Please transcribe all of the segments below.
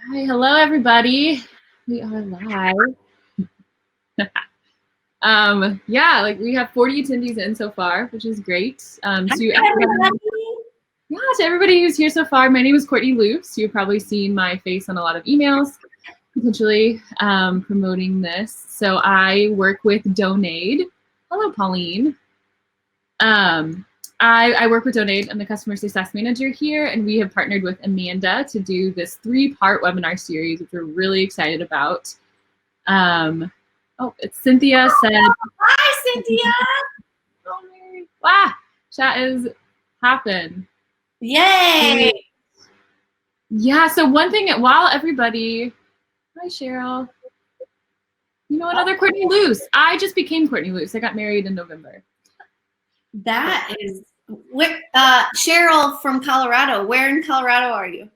Hi, hello everybody. We are live. We have 40 attendees in so far, which is great. To everybody who's here so far, my name is Courtney Luce. You've probably seen my face on a lot of emails, potentially promoting this. So I work with Donade. Hello, Pauline. I work with Donade. I'm the customer success manager here, and we have partnered with Amanda to do this 3-part webinar series, which we're really excited about. It's Cynthia said. Hi, Cynthia. Oh, Mary. Wow, chat is happen. Yay. Yeah, so one thing, while everybody, hi, Cheryl. You know another Courtney Luce. I just became Courtney Luce. I got married in November. That is, Cheryl from Colorado. Where in Colorado are you?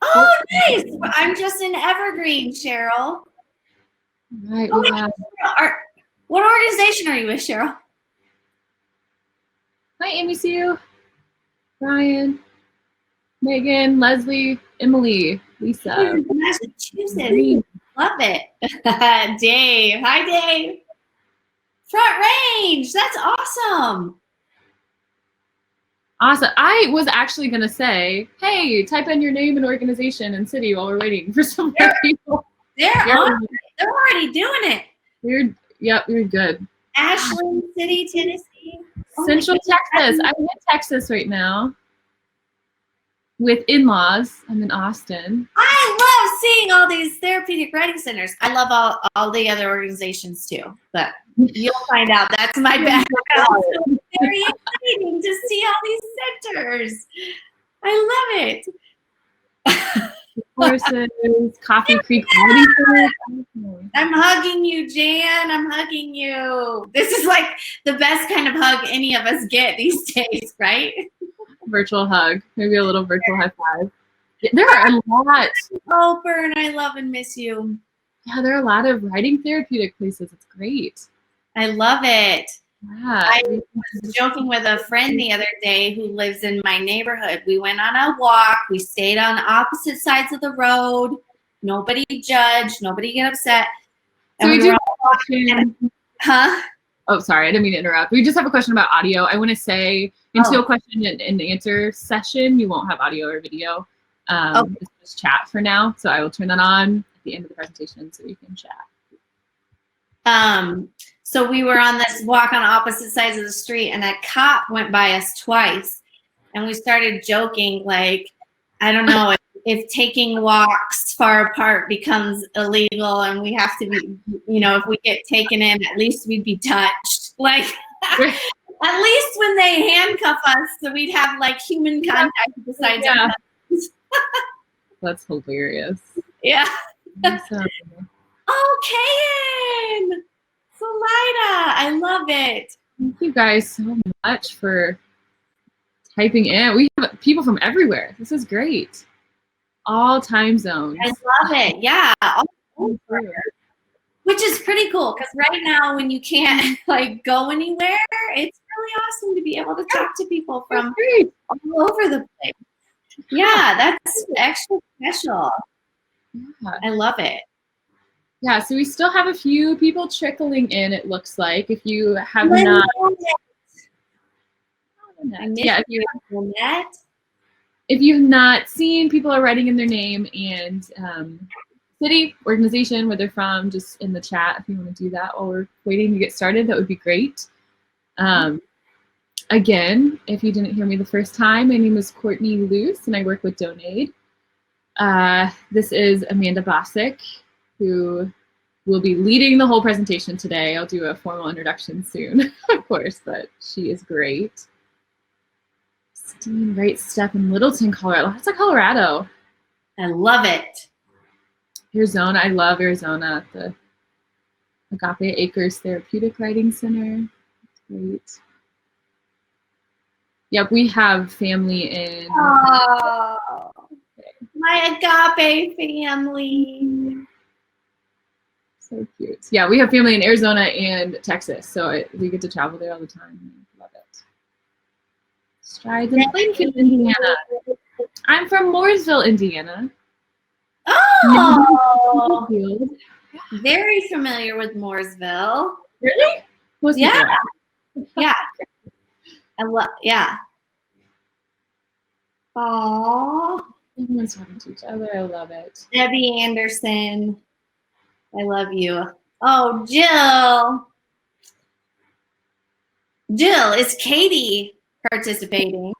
Oh, nice. I'm just in Evergreen, Cheryl. Right. What organization are you with, Cheryl? Hi, Amy Sue, Brian, Megan, Leslie, Emily, Lisa. Massachusetts. Love it. Dave. Hi, Dave. Front Range. That's awesome. Awesome. I was actually going to say, hey, type in your name and organization and city while we're waiting for some more people. They're already doing it. You're good. Ashland City, Tennessee. Central Texas. I'm in Texas right now with in-laws. I'm in Austin. I love seeing all these therapeutic writing centers. I love all the other organizations too, but you'll find out that's my background. So it's very exciting to see all these centers. I love it. Horses, Coffee Creek. I'm hugging you, Jan. I'm hugging you. This is like the best kind of hug any of us get these days, right? Virtual hug, maybe a little virtual high five. There are a lot. Oh, Bern, I love and miss you. Yeah, there are a lot of writing therapeutic places. It's great. I love it. Yeah. I was joking with a friend the other day who lives in my neighborhood. We went on a walk. We stayed on opposite sides of the road. Nobody judged. Nobody get upset. So we do have a question. Huh? Oh, sorry. I didn't mean to interrupt. We just have a question about audio. I want to say until question and answer session, you won't have audio or video. It's just chat for now. So I will turn that on at the end of the presentation so you can chat. So we were on this walk on opposite sides of the street, and a cop went by us twice, and we started joking, like, I don't know, if taking walks far apart becomes illegal and we have to be, if we get taken in, at least we'd be touched. Like, at least when they handcuff us, so we'd have like human contact besides our hands. That's hilarious. Yeah. Awesome. Oh, Kayan! Salida, I love it. Thank you guys so much for typing in. We have people from everywhere. This is great. All time zones. I love it. Yeah. Which is pretty cool because right now when you can't like go anywhere, it's really awesome to be able to talk to people from all over the place. Yeah, that's extra special. Yeah. I love it. Yeah, so we still have a few people trickling in, it looks like. If you have not... If you've not seen, people are writing in their name and city, organization, where they're from, just in the chat if you want to do that while we're waiting to get started, that would be great. Again, if you didn't hear me the first time, my name is Courtney Luce and I work with Donade. This is Amanda Bocik, who will be leading the whole presentation today. I'll do a formal introduction soon, of course, but she is great. Right step in Littleton, Colorado. That's like Colorado. I love it. Arizona. I love Arizona. The Agape Acres Therapeutic Writing Center. That's great. Yep, we have family in. Oh, my Agape family. So cute. Yeah, we have family in Arizona and Texas, so we get to travel there all the time. Love it. Strides in Plainfield, Indiana. I'm from Mooresville, Indiana. Oh, Plainfield. very familiar with Mooresville. Really? Most people Yeah. are. Yeah. Yeah. Aww. Everyone's talking to each other. I love it. Debbie Anderson. I love you. Oh, Jill. Jill, is Katie participating?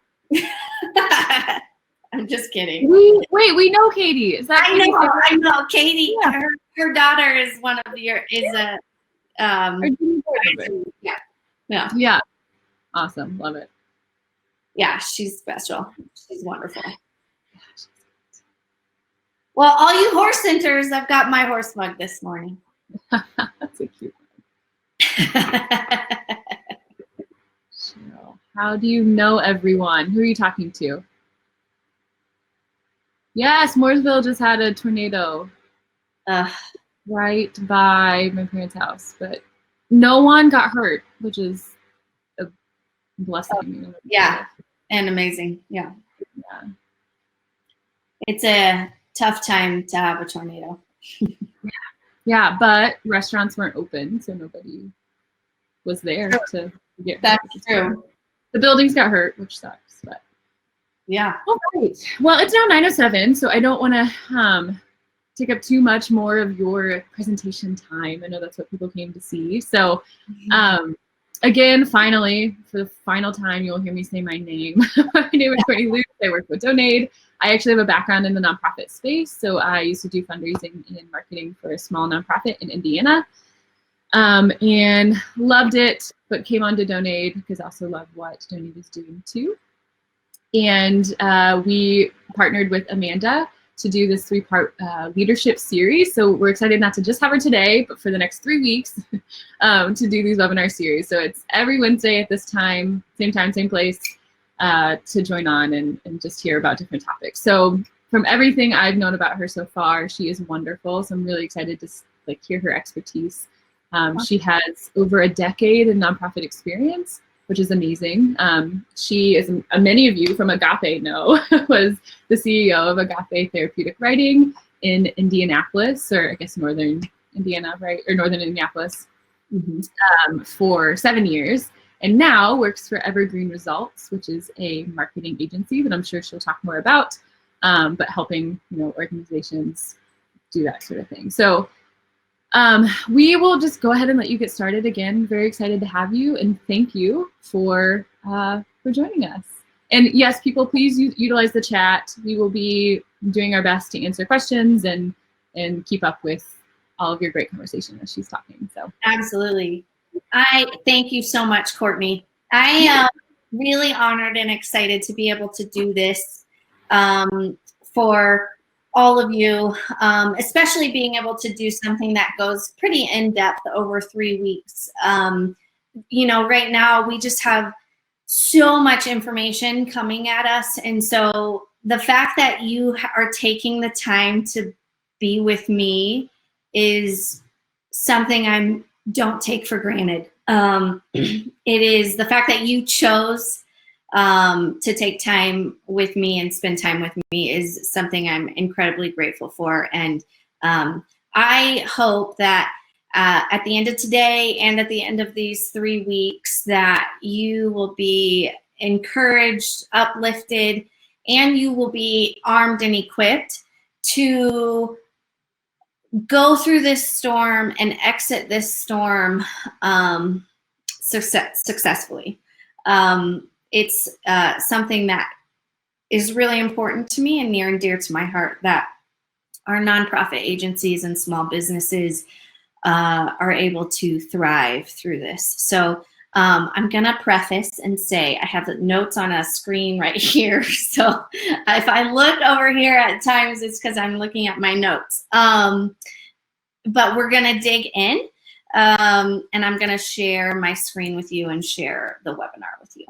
I'm just kidding. We know Katie. Is that Katie? I know. Katie, yeah. her daughter is one of your Yeah. Awesome. Love it. Yeah, she's special. She's wonderful. Well, all you horse centers, I've got my horse mug this morning. That's a cute one. How do you know everyone? Who are you talking to? Yes, Mooresville just had a tornado right by my parents' house, but no one got hurt, which is a blessing. Yeah, and amazing. Yeah. It's a tough time to have a tornado. Yeah, but restaurants weren't open, so nobody was there to get hurt. That's true. The buildings got hurt, which sucks, but yeah. All right. Well, it's now 9:07, so I don't want to take up too much more of your presentation time. I know that's what people came to see. So again, finally, for the final time, you'll hear me say my name. My name is Courtney Luce. I work with Donate. I actually have a background in the nonprofit space. So I used to do fundraising and marketing for a small nonprofit in Indiana. And loved it, but came on to Donate because I also love what Donate is doing too. And we partnered with Amanda to do this 3-part leadership series. So we're excited not to just have her today, but for the next 3 weeks to do these webinar series. So it's every Wednesday at this time, same place, to join on and just hear about different topics. So from everything I've known about her so far, she is wonderful. So I'm really excited to hear her expertise. She has over a decade of nonprofit experience, which is amazing. She, as many of you from Agape know, was the CEO of Agape Therapeutic Writing in Indianapolis, or I guess Northern Indiana, right? Or Northern Indianapolis, for 7 years. And now works for Evergreen Results, which is a marketing agency that I'm sure she'll talk more about, but helping organizations do that sort of thing. So we will just go ahead and let you get started. Again, very excited to have you, and thank you for joining us. And yes, people, please utilize the chat. We will be doing our best to answer questions and keep up with all of your great conversation as she's talking. So absolutely. I thank you so much, Courtney. I am really honored and excited to be able to do this for all of you, especially being able to do something that goes pretty in-depth over 3 weeks. Right now we just have so much information coming at us. And so the fact that you are taking the time to be with me is something I don't take for granted. It is the fact that you chose to take time with me and spend time with me is something I'm incredibly grateful for. And I hope that at the end of today and at the end of these 3 weeks that you will be encouraged, uplifted, and you will be armed and equipped to go through this storm and exit this storm successfully. It's something that is really important to me and near and dear to my heart, that our nonprofit agencies and small businesses are able to thrive through this. So I'm gonna preface and say I have the notes on a screen right here. So if I look over here at times, it's because I'm looking at my notes. But we're gonna dig in, and I'm gonna share my screen with you and share the webinar with you.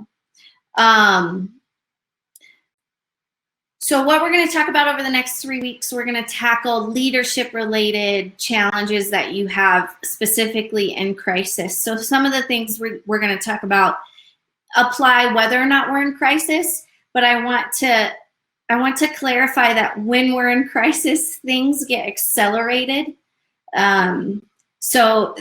So what we're going to talk about over the next 3 weeks, we're going to tackle leadership-related challenges that you have specifically in crisis. So some of the things we're going to talk about apply whether or not we're in crisis, but I want to clarify that when we're in crisis, things get accelerated. So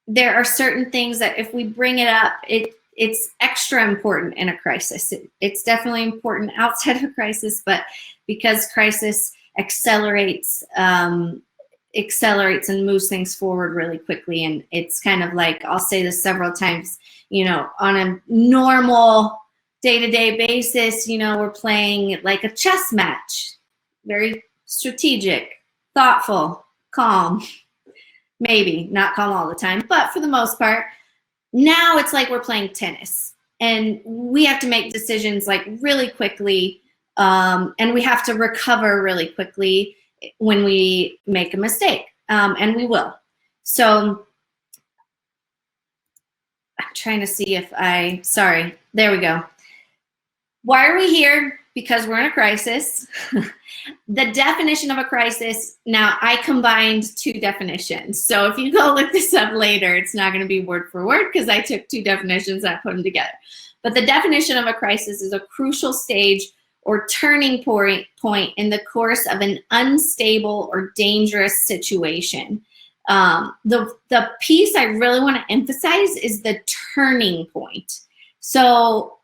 there are certain things that if we bring it up, it's extra important in a crisis. It's definitely important outside of a crisis, but because crisis accelerates and moves things forward really quickly. And it's kind of like, I'll say this several times, on a normal day-to-day basis, we're playing like a chess match, very strategic, thoughtful, calm, maybe not calm all the time, but for the most part. Now it's like we're playing tennis and we have to make decisions like really quickly, and we have to recover really quickly when we make a mistake, and we will. So I'm trying to see if sorry, there we go. Why are we here? Because we're in a crisis. The definition of a crisis, now I combined two definitions. So if you go look this up later, it's not going to be word for word because I took two definitions and I put them together. But the definition of a crisis is a crucial stage or turning point in the course of an unstable or dangerous situation. The piece I really want to emphasize is the turning point. So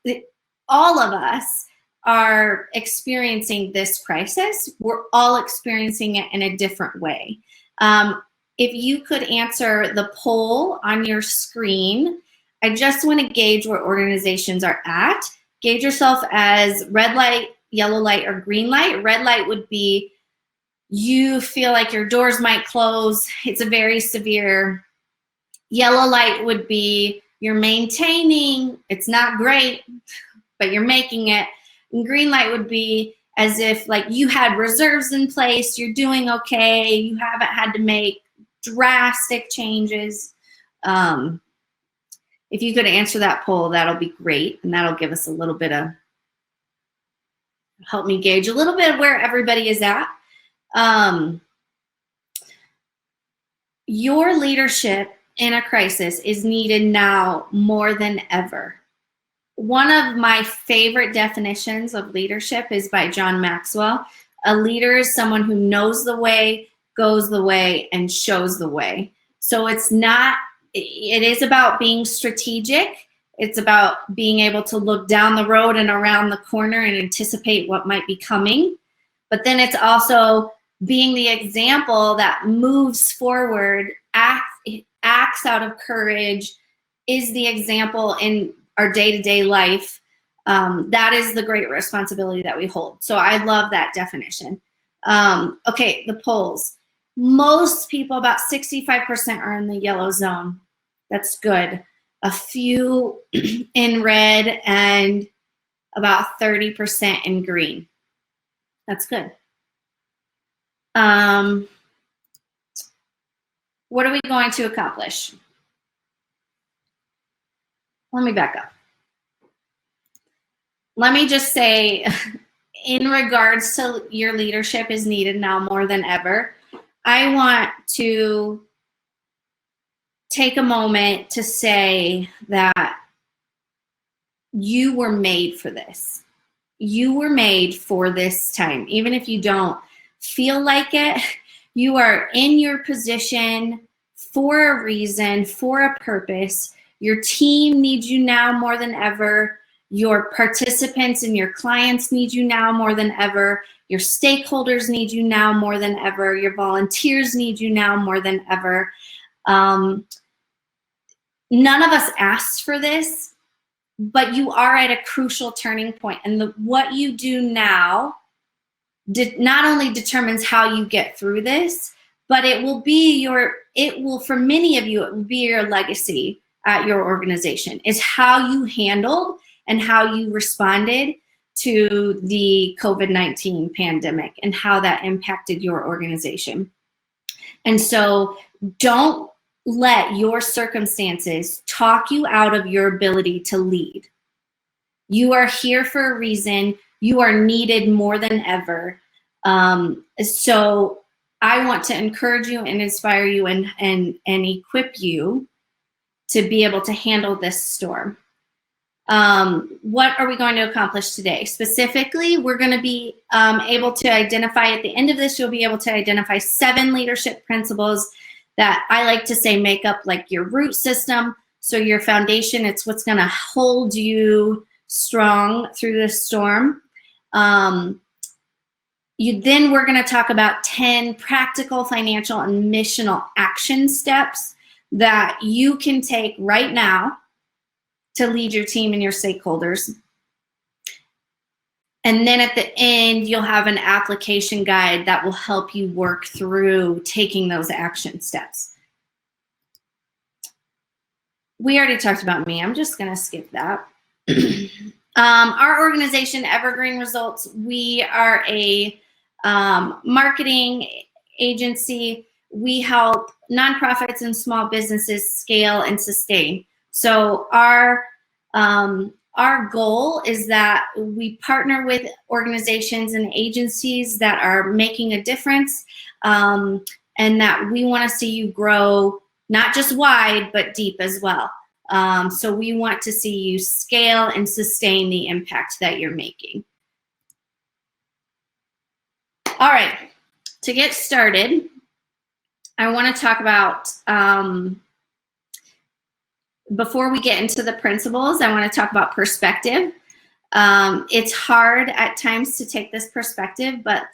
all of us are experiencing this crisis. We're all experiencing it in a different way. If you could answer the poll on your screen, I just want to gauge where organizations are at. Gauge yourself as red light, yellow light, or green light. Red light would be you feel like your doors might close. It's a very severe. Yellow light would be you're maintaining. It's not great, but you're making it. And green light would be as if like you had reserves in place, you're doing okay, you haven't had to make drastic changes. If you could answer that poll, that'll be great. And that'll give us a little bit of, help me gauge a little bit of where everybody is at. Your leadership in a crisis is needed now more than ever. One of my favorite definitions of leadership is by John Maxwell. A leader is someone who knows the way, goes the way, and shows the way. So it is about being strategic. It's about being able to look down the road and around the corner and anticipate what might be coming. But then it's also being the example that moves forward, acts out of courage, is the example in our day-to-day life. That is the great responsibility that we hold. So I love that definition. Okay, the polls. Most people, about 65%, are in the yellow zone. That's good. A few in red and about 30% in green. That's good. What are we going to accomplish? Let me back up. Let me just say, in regards to your leadership is needed now more than ever, I want to take a moment to say that you were made for this. You were made for this time. Even if you don't feel like it, you are in your position for a reason, for a purpose. Your team needs you now more than ever. Your participants and your clients need you now more than ever. Your stakeholders need you now more than ever. Your volunteers need you now more than ever. None of us asked for this, but you are at a crucial turning point. And what you do now not only determines how you get through this, but it will, for many of you, it will be your legacy at your organization, is how you handled and how you responded to the COVID-19 pandemic and how that impacted your organization. And so don't let your circumstances talk you out of your ability to lead. You are here for a reason. You are needed more than ever. So I want to encourage you and inspire you and equip you to be able to handle this storm. What are we going to accomplish today? Specifically, we're going to be able to identify, at the end of this, you'll be able to identify 7 leadership principles that I like to say make up like your root system. So your foundation, it's what's going to hold you strong through this storm. Then we're going to talk about 10 practical, financial, and missional action steps that you can take right now to lead your team and your stakeholders. And then at the end, you'll have an application guide that will help you work through taking those action steps. We already talked about me. I'm just going to skip that. Our organization, Evergreen Results, we are a marketing agency. We help nonprofits and small businesses scale and sustain. So our goal is that we partner with organizations and agencies that are making a difference, and that we want to see you grow not just wide, but deep as well. So we want to see you scale and sustain the impact that you're making. All right, to get started, I want to talk about, before we get into the principles, I want to talk about perspective. It's hard at times to take this perspective, but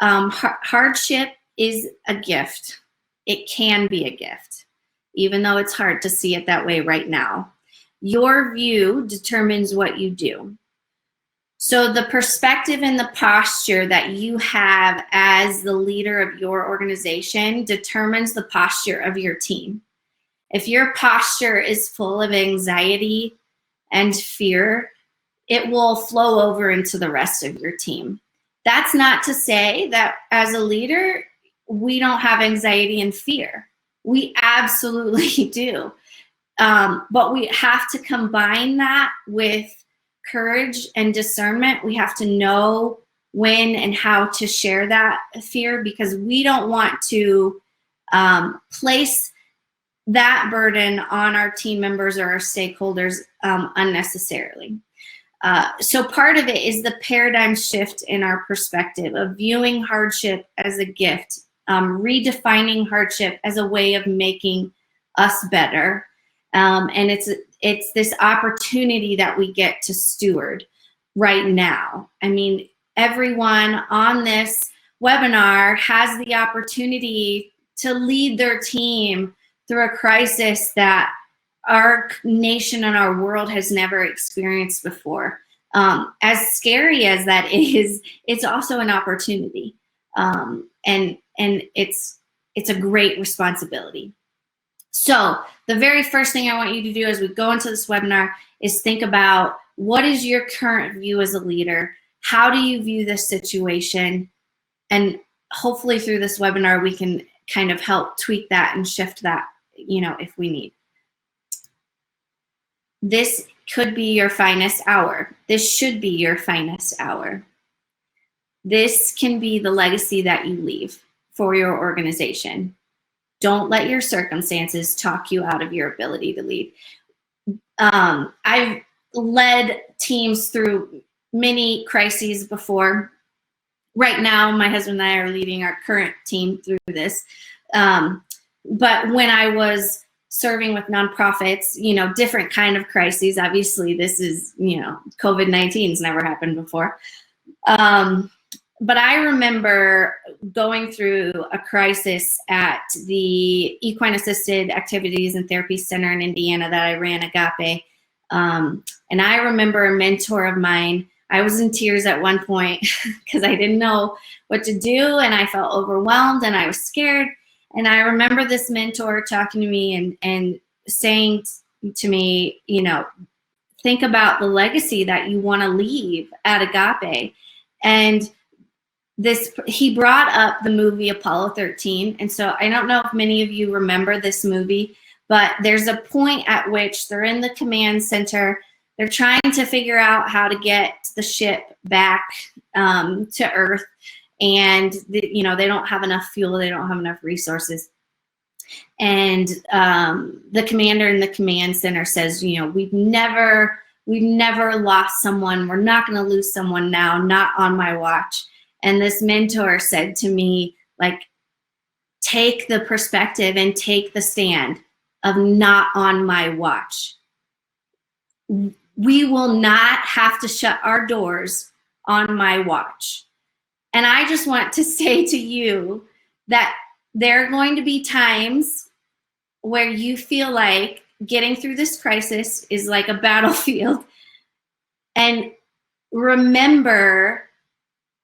hardship is a gift. It can be a gift, even though it's hard to see it that way right now. Your view determines what you do. So the perspective and the posture that you have as the leader of your organization determines the posture of your team. If your posture is full of anxiety and fear, it will flow over into the rest of your team. That's not to say that as a leader, we don't have anxiety and fear. We absolutely do. But we have to combine that with courage and discernment. We have to know when and how to share that fear, because we don't want to place that burden on our team members or our stakeholders unnecessarily. So part of it is the paradigm shift in our perspective of viewing hardship as a gift, redefining hardship as a way of making us better. And it's this opportunity that we get to steward right now. I mean, everyone on this webinar has the opportunity to lead their team through a crisis that our nation and our world has never experienced before. As scary as that is, it's also an opportunity. And it's a great responsibility. So the very first thing I want you to do as we go into this webinar is think about, what is your current view as a leader? How do you view this situation? And hopefully through this webinar, we can kind of help tweak that and shift that, if we need. This could be your finest hour. This should be your finest hour. This can be the legacy that you leave for your organization. Don't let your circumstances talk you out of your ability to lead. I've led teams through many crises before. Right now, my husband and I are leading our current team through this. But when I was serving with nonprofits, different kind of crises. Obviously, this is, COVID-19 has never happened before. But I remember going through a crisis at the Equine Assisted Activities and Therapy Center in Indiana that I ran, Agape. And I remember a mentor of mine, I was in tears at one point because I didn't know what to do, and I felt overwhelmed and I was scared. And I remember this mentor talking to me and saying to me, think about the legacy that you want to leave at Agape. And he brought up the movie Apollo 13. And so I don't know if many of you remember this movie, but there's a point at which they're in the command center. They're trying to figure out how to get the ship back to Earth. And, they don't have enough fuel. They don't have enough resources. And the commander in the command center says, we've never We've never lost someone. We're not going to lose someone now, not on my watch. And this mentor said to me, like, take the perspective and take the stand of not on my watch. We will not have to shut our doors on my watch. And I just want to say to you that there are going to be times where you feel like getting through this crisis is like a battlefield. And remember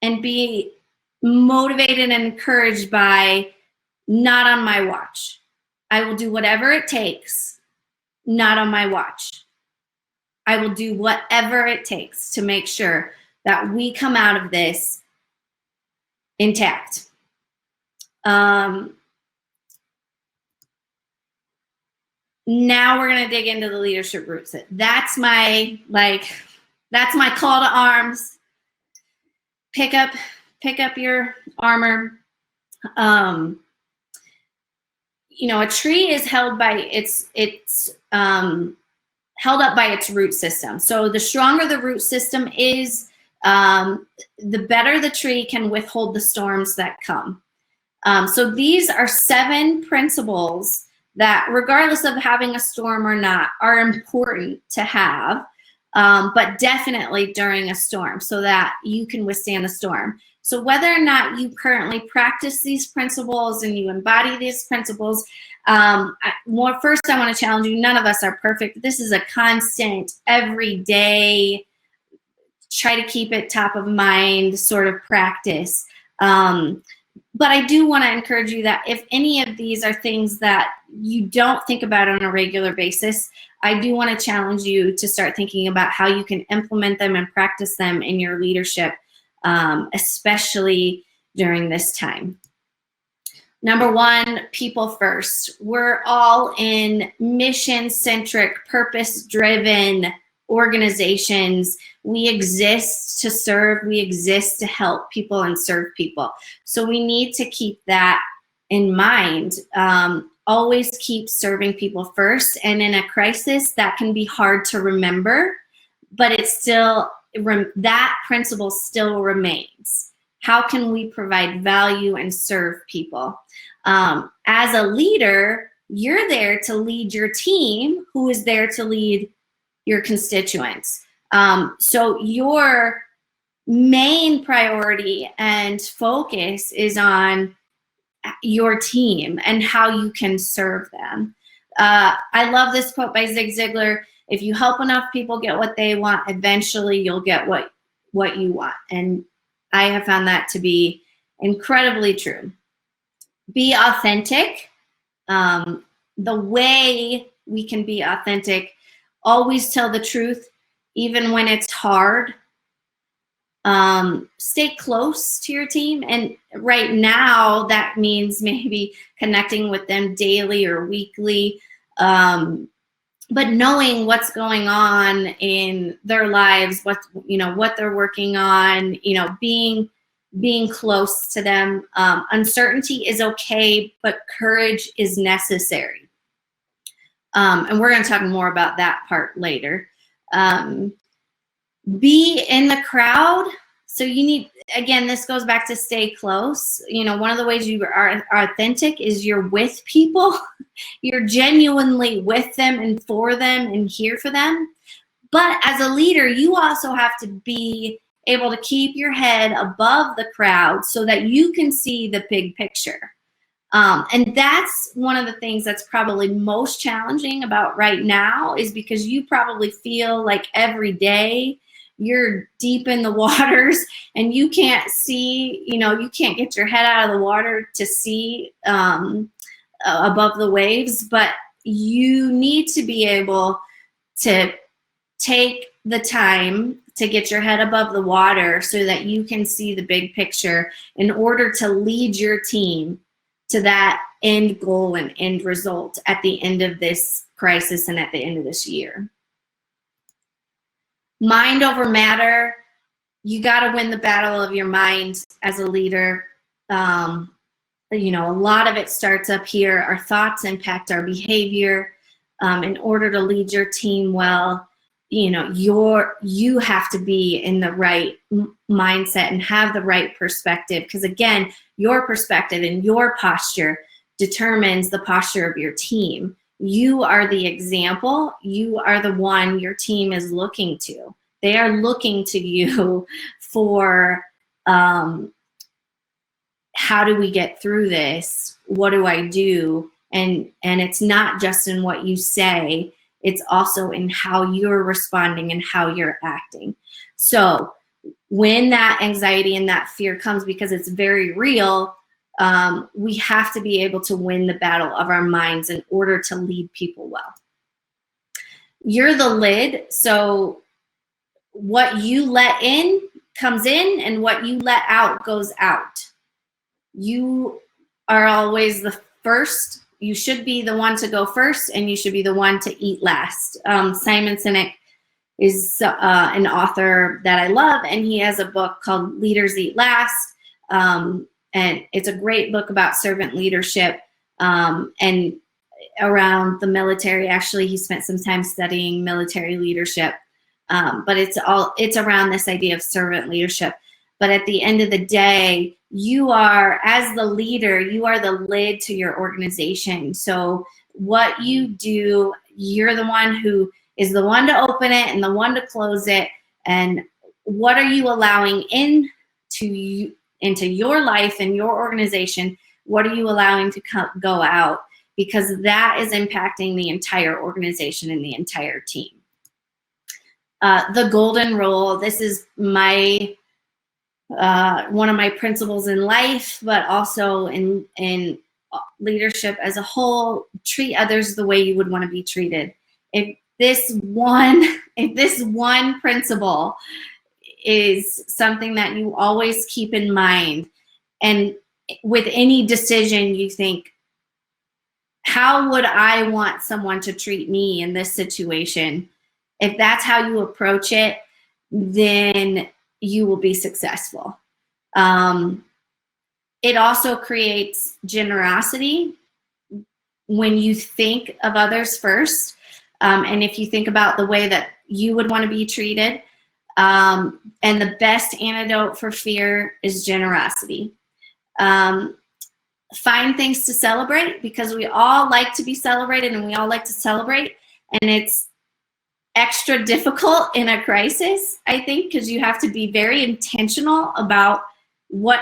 and be motivated and encouraged by not on my watch. I will do whatever it takes, not on my watch. I will do whatever it takes to make sure that we come out of this intact. Now we're going to dig into the leadership roots. That's my call to arms. Pick up your armor. A tree is held by held up by its root system. So the stronger the root system is, the better the tree can withhold the storms that come. So these are 7 principles that, regardless of having a storm or not, are important to have, but definitely during a storm so that you can withstand the storm. So whether or not you currently practice these principles and you embody these principles, first I want to challenge you, none of us are perfect. This is a constant, everyday, try to keep it top of mind sort of practice. But I do want to encourage you that if any of these are things that you don't think about on a regular basis, I do want to challenge you to start thinking about how you can implement them and practice them in your leadership, especially during this time. Number 1, people first. We're all in mission-centric, purpose-driven organizations. We exist to serve, we exist to help people and serve people. So we need to keep that in mind. Always keep serving people first. And in a crisis, that can be hard to remember, but it's still, that principle still remains. How can we provide value and serve people? As a leader, you're there to lead your team, who is there to lead your constituents. So your main priority and focus is on your team and how you can serve them. I love this quote by Zig Ziglar: if you help enough people get what they want, eventually you'll get what you want. And I have found that to be incredibly true. Be authentic. The way we can be authentic, always tell the truth, even when it's hard. Stay close to your team. And right now, that means maybe connecting with them daily or weekly, but knowing what's going on in their lives, what they're working on, being close to them. Uncertainty is okay, but courage is necessary. And we're going to talk more about that part later. Be in the crowd. So you need, again, this goes back to stay close. One of the ways you are authentic is you're with people. You're genuinely with them and for them and here for them. But as a leader, you also have to be able to keep your head above the crowd so that you can see the big picture. And that's one of the things that's probably most challenging about right now, is because you probably feel like every day you're deep in the waters and you can't see, you can't get your head out of the water to see above the waves, but you need to be able to take the time to get your head above the water so that you can see the big picture in order to lead your team to that end goal and end result at the end of this crisis and at the end of this year. Mind over matter. You got to win the battle of your mind as a leader. A lot of it starts up here. Our thoughts impact our behavior. In order to lead your team well, you have to be in the right mindset and have the right perspective, because again, your perspective and your posture determines the posture of your team. You are the example. You are the one your team is looking to. They are looking to you for how do we get through this? What do I do? And it's not just in what you say, it's also in how you're responding and how you're acting. So when that anxiety and that fear comes, because it's very real, we have to be able to win the battle of our minds in order to lead people well. You're the lid, so what you let in comes in, and what you let out goes out. You are always the first. You should be the one to go first, and you should be the one to eat last. Simon Sinek is an author that I love, and he has a book called Leaders Eat Last. And it's a great book about servant leadership and around the military. Actually, he spent some time studying military leadership, but it's around this idea of servant leadership. But at the end of the day, you are, as the leader, you are the lid to your organization. So what you do, you're the one who is the one to open it and the one to close it. And what are you allowing into your life and your organization? What are you allowing to go out? Because that is impacting the entire organization and the entire team. The golden rule, this is my one of my principles in life, but also in leadership as a whole. Treat others the way you would want to be treated. If this one principle is something that you always keep in mind, and with any decision you think, how would I want someone to treat me in this situation? If that's how you approach it, then you will be successful. It also creates generosity when you think of others first. And if you think about the way that you would want to be treated, and the best antidote for fear is generosity. Find things to celebrate, because we all like to be celebrated and we all like to celebrate. And it's extra difficult in a crisis, I think, because you have to be very intentional about what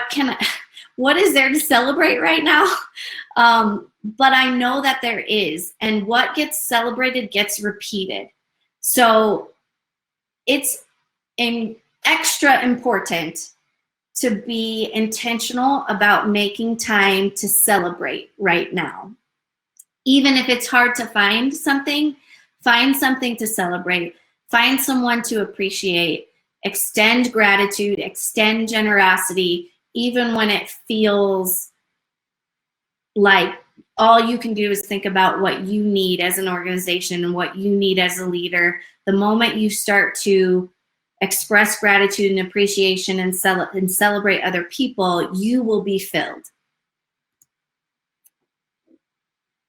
is there to celebrate right now. But I know that there is, and what gets celebrated gets repeated. So it's extra important to be intentional about making time to celebrate right now. Even if it's hard to find something to celebrate. Find someone to appreciate. Extend gratitude, extend generosity, even when it feels like all you can do is think about what you need as an organization and what you need as a leader. The moment you start to express gratitude and appreciation and celebrate other people, you will be filled.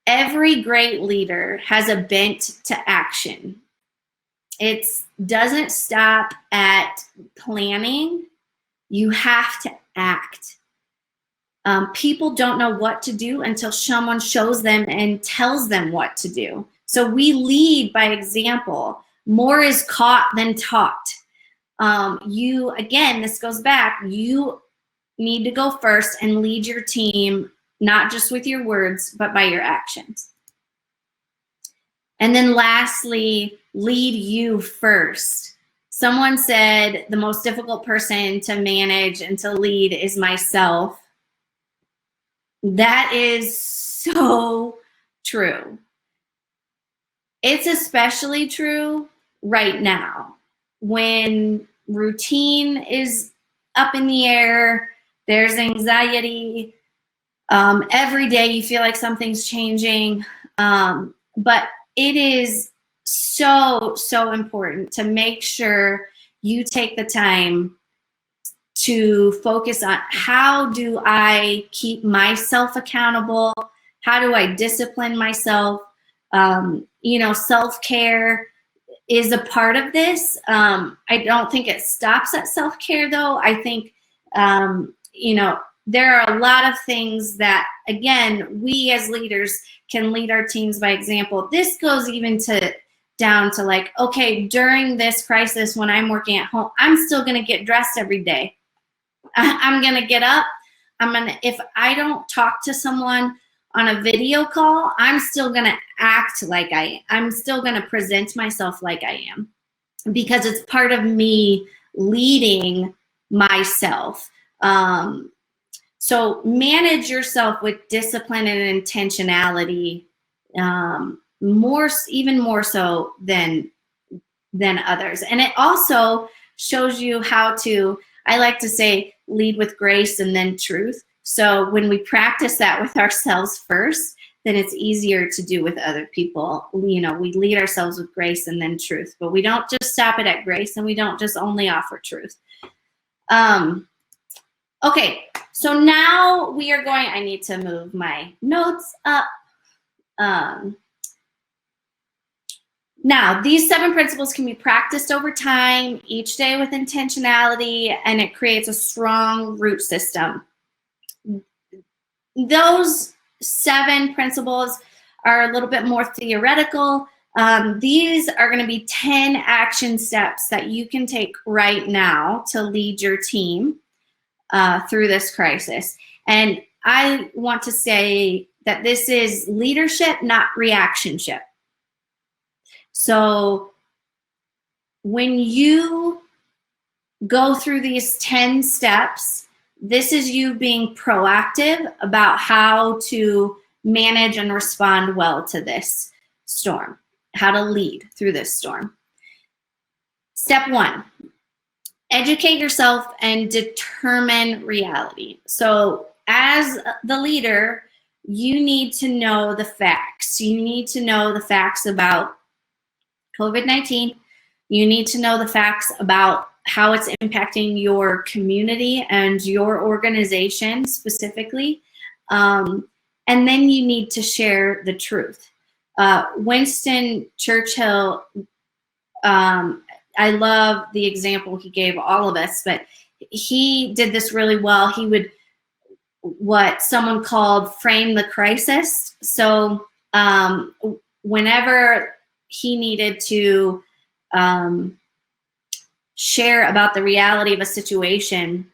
Every great leader has a bent to action. It doesn't stop at planning. You have to act. People don't know what to do until someone shows them and tells them what to do. So we lead by example. More is caught than taught. Again, this goes back. You need to go first and lead your team, not just with your words, but by your actions. And then lastly, lead you first. Someone said the most difficult person to manage and to lead is myself. That is so true. It's especially true right now when routine is up in the air, there's anxiety. Every day you feel like something's changing, but it is so important to make sure you take the time to focus on how do I keep myself accountable? How do I discipline myself? Self-care. is a part of this. I don't think it stops at self-care, though. I think, you know, there are a lot of things that, again, we as leaders can lead our teams by example. This goes even down to like, okay, during this crisis, when I'm working at home, I'm still going to get dressed every day. I'm going to get up. If I don't talk to someone on a video call, I'm still going to act like I'm still going to present myself like I am, because it's part of me leading myself. So manage yourself with discipline and intentionality, even more so than others. And it also shows you how to, I like to say, lead with grace and then truth. So when we practice that with ourselves first, then it's easier to do with other people. You know, we lead ourselves with grace and then truth, but we don't just stop it at grace, and we don't just only offer truth. Okay, so now we are going, I need to move my notes up. Now, these 7 principles can be practiced over time, each day with intentionality, and it creates a strong root system. Those 7 principles are a little bit more theoretical. These are going to be 10 action steps that you can take right now to lead your team through this crisis. And I want to say that this is leadership, not reactionship. So when you go through these 10 steps, this is you being proactive about how to manage and respond well to this storm, how to lead through this storm. Step 1, educate yourself and determine reality. So as the leader, you need to know the facts. You need to know the facts about COVID-19. You need to know the facts about how it's impacting your community and your organization specifically. And then you need to share the truth. Winston Churchill, I love the example he gave all of us, but he did this really well. He would, what someone called, frame the crisis. So whenever he needed to share about the reality of a situation,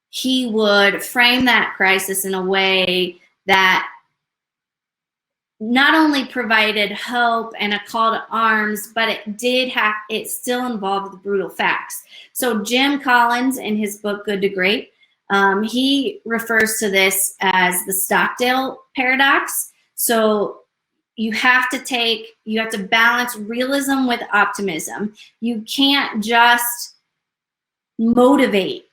he would frame that crisis in a way that not only provided hope and a call to arms, but it still involved the brutal facts. So Jim Collins, in his book Good to Great, he refers to this as the Stockdale paradox. So you have to balance realism with optimism. You can't just motivate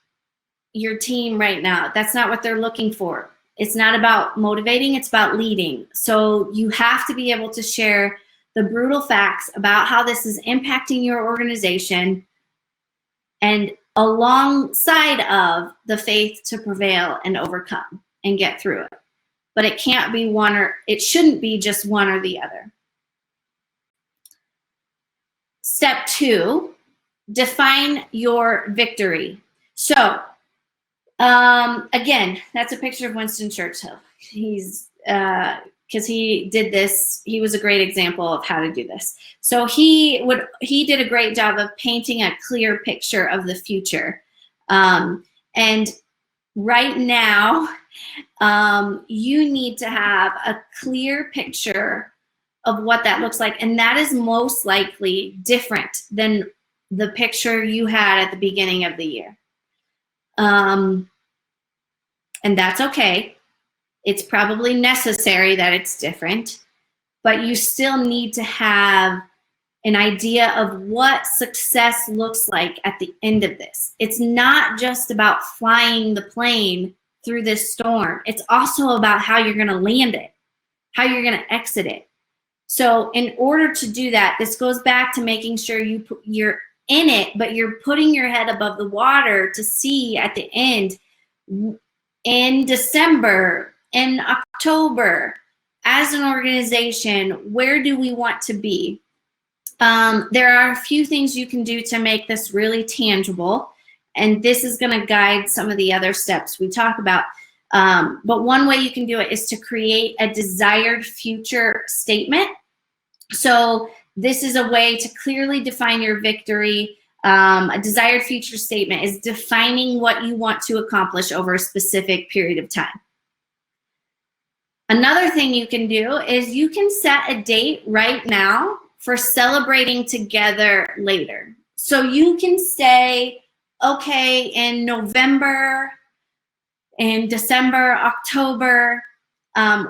your team right now. That's not what they're looking for. It's not about motivating, it's about leading. So you have to be able to share the brutal facts about how this is impacting your organization, and alongside of the faith to prevail and overcome and get through it. But it can't be it shouldn't be just one or the other. Step 2, define your victory. So again, that's a picture of Winston Churchill. He's because he did this. He was a great example of how to do this. So he did a great job of painting a clear picture of the future. And right now, you need to have a clear picture of what that looks like. And that is most likely different than the picture you had at the beginning of the year. And that's okay. It's probably necessary that it's different, but you still need to have an idea of what success looks like at the end of this. It's not just about flying the plane through this storm. It's also about how you're going to land it, how you're going to exit it. So in order to do that, this goes back to making sure you're in it, but you're putting your head above the water to see at the end, in December, in October, as an organization, where do we want to be? There are a few things you can do to make this really tangible, and this is going to guide some of the other steps we talk about. But one way you can do it is to create a desired future statement. So this is a way to clearly define your victory. A desired future statement is defining what you want to accomplish over a specific period of time. Another thing you can do is you can set a date right now for celebrating together later. So you can say, okay, in November, in December, October,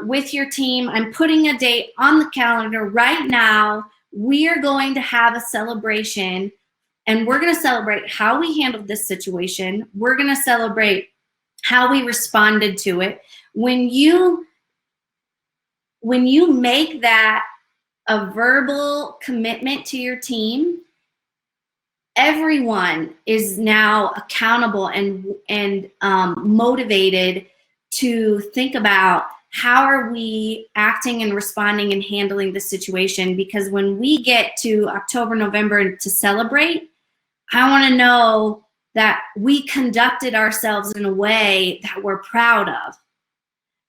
with your team, I'm putting a date on the calendar right now. We are going to have a celebration, and we're going to celebrate how we handled this situation. We're going to celebrate how we responded to it. When you make that a verbal commitment to your team, everyone is now accountable and motivated to think about how are we acting and responding and handling the situation. Because when we get to October, November to celebrate, I want to know that we conducted ourselves in a way that we're proud of.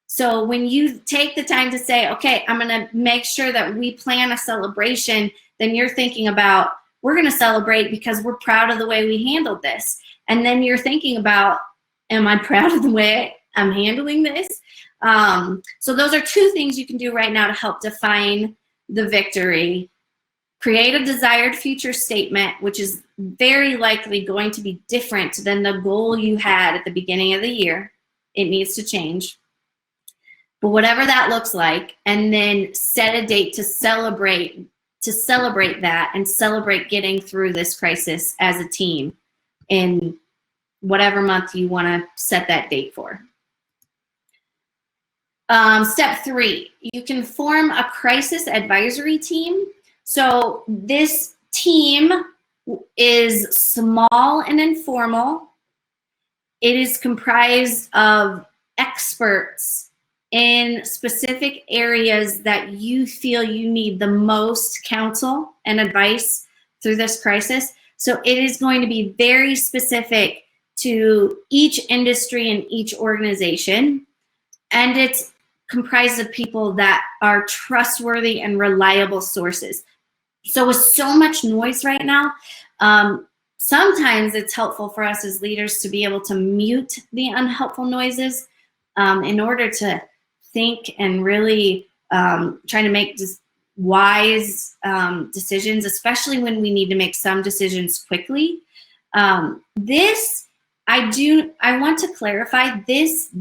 So when you take the time to say, okay, I'm going to make sure that we plan a celebration, then you're thinking about, we're going to celebrate because we're proud of the way we handled this. And then you're thinking about, am I proud of the way I'm handling this? So those are two things you can do right now to help define the victory. Create a desired future statement, which is very likely going to be different than the goal you had at the beginning of the year. It needs to change. But whatever that looks like, and then set a date to celebrate that and celebrate getting through this crisis as a team in whatever month you want to set that date for. Step 3, you can form a crisis advisory team. So this team is small and informal. It is comprised of experts in specific areas that you feel you need the most counsel and advice through this crisis. So it is going to be very specific to each industry and each organization. And it's comprised of people that are trustworthy and reliable sources. So with so much noise right now, sometimes it's helpful for us as leaders to be able to mute the unhelpful noises in order to think and really try to make just wise decisions, especially when we need to make some decisions quickly. I want to clarify, this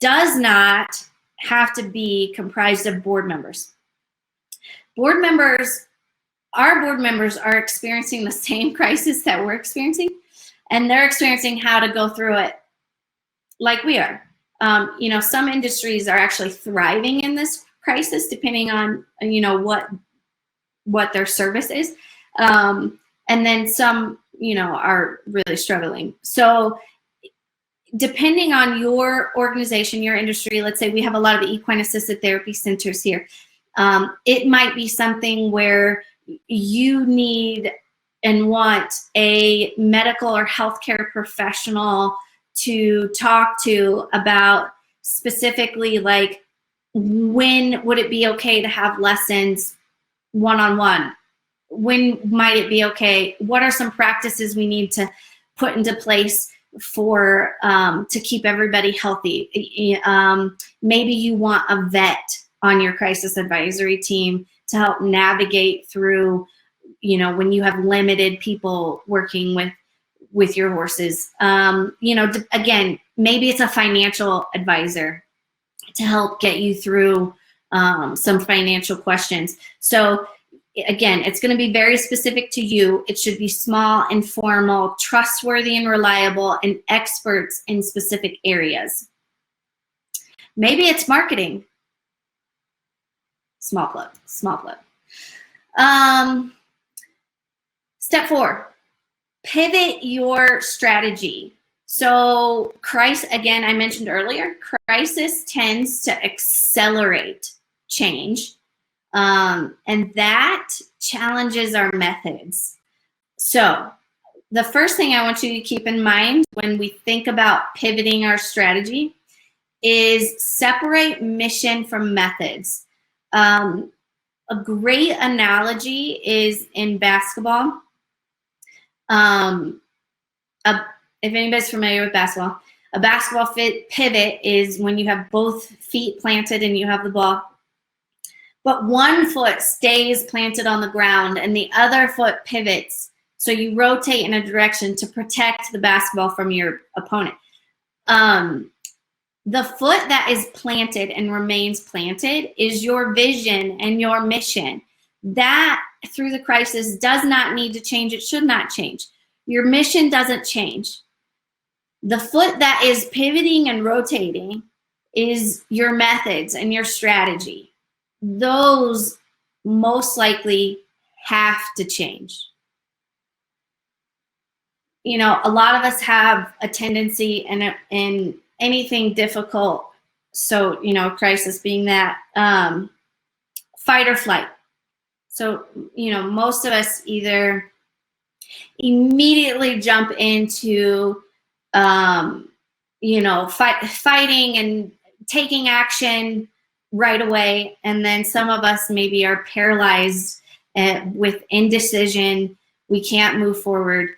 does not have to be comprised of board members. Our board members are experiencing the same crisis that we're experiencing, and they're experiencing how to go through it like we are. Some industries are actually thriving in this crisis, depending on, what their service is. And then some, are really struggling. So depending on your organization, your industry, let's say we have a lot of equine assisted therapy centers here. It might be something where you need and want a medical or healthcare professional to talk to about specifically, like, when would it be okay to have lessons one-on-one? When might it be okay? What are some practices we need to put into place for to keep everybody healthy? Maybe you want a vet on your crisis advisory team to help navigate through, when you have limited people working with your horses. Again, maybe it's a financial advisor to help get you through some financial questions. So again, it's going to be very specific to you. It should be small, informal, trustworthy and reliable, and experts in specific areas. Maybe it's marketing. Small plug. Step 4. Pivot your strategy. So again, I mentioned earlier, crisis tends to accelerate change. And that challenges our methods. So the first thing I want you to keep in mind when we think about pivoting our strategy is separate mission from methods. A great analogy is in basketball. If anybody's familiar with basketball, a basketball pivot is when you have both feet planted and you have the ball, but one foot stays planted on the ground and the other foot pivots. So you rotate in a direction to protect the basketball from your opponent. The foot that is planted and remains planted is your vision and your mission. That, through the crisis, does not need to change. It should not change. Your mission doesn't change. The foot that is pivoting and rotating is your methods and your strategy. Those most likely have to change. You know, a lot of us have a tendency in anything difficult, so, you know, crisis being that, fight or flight. So, you know, most of us either immediately jump into, you know, fighting and taking action right away. And then some of us maybe are paralyzed with indecision. We can't move forward.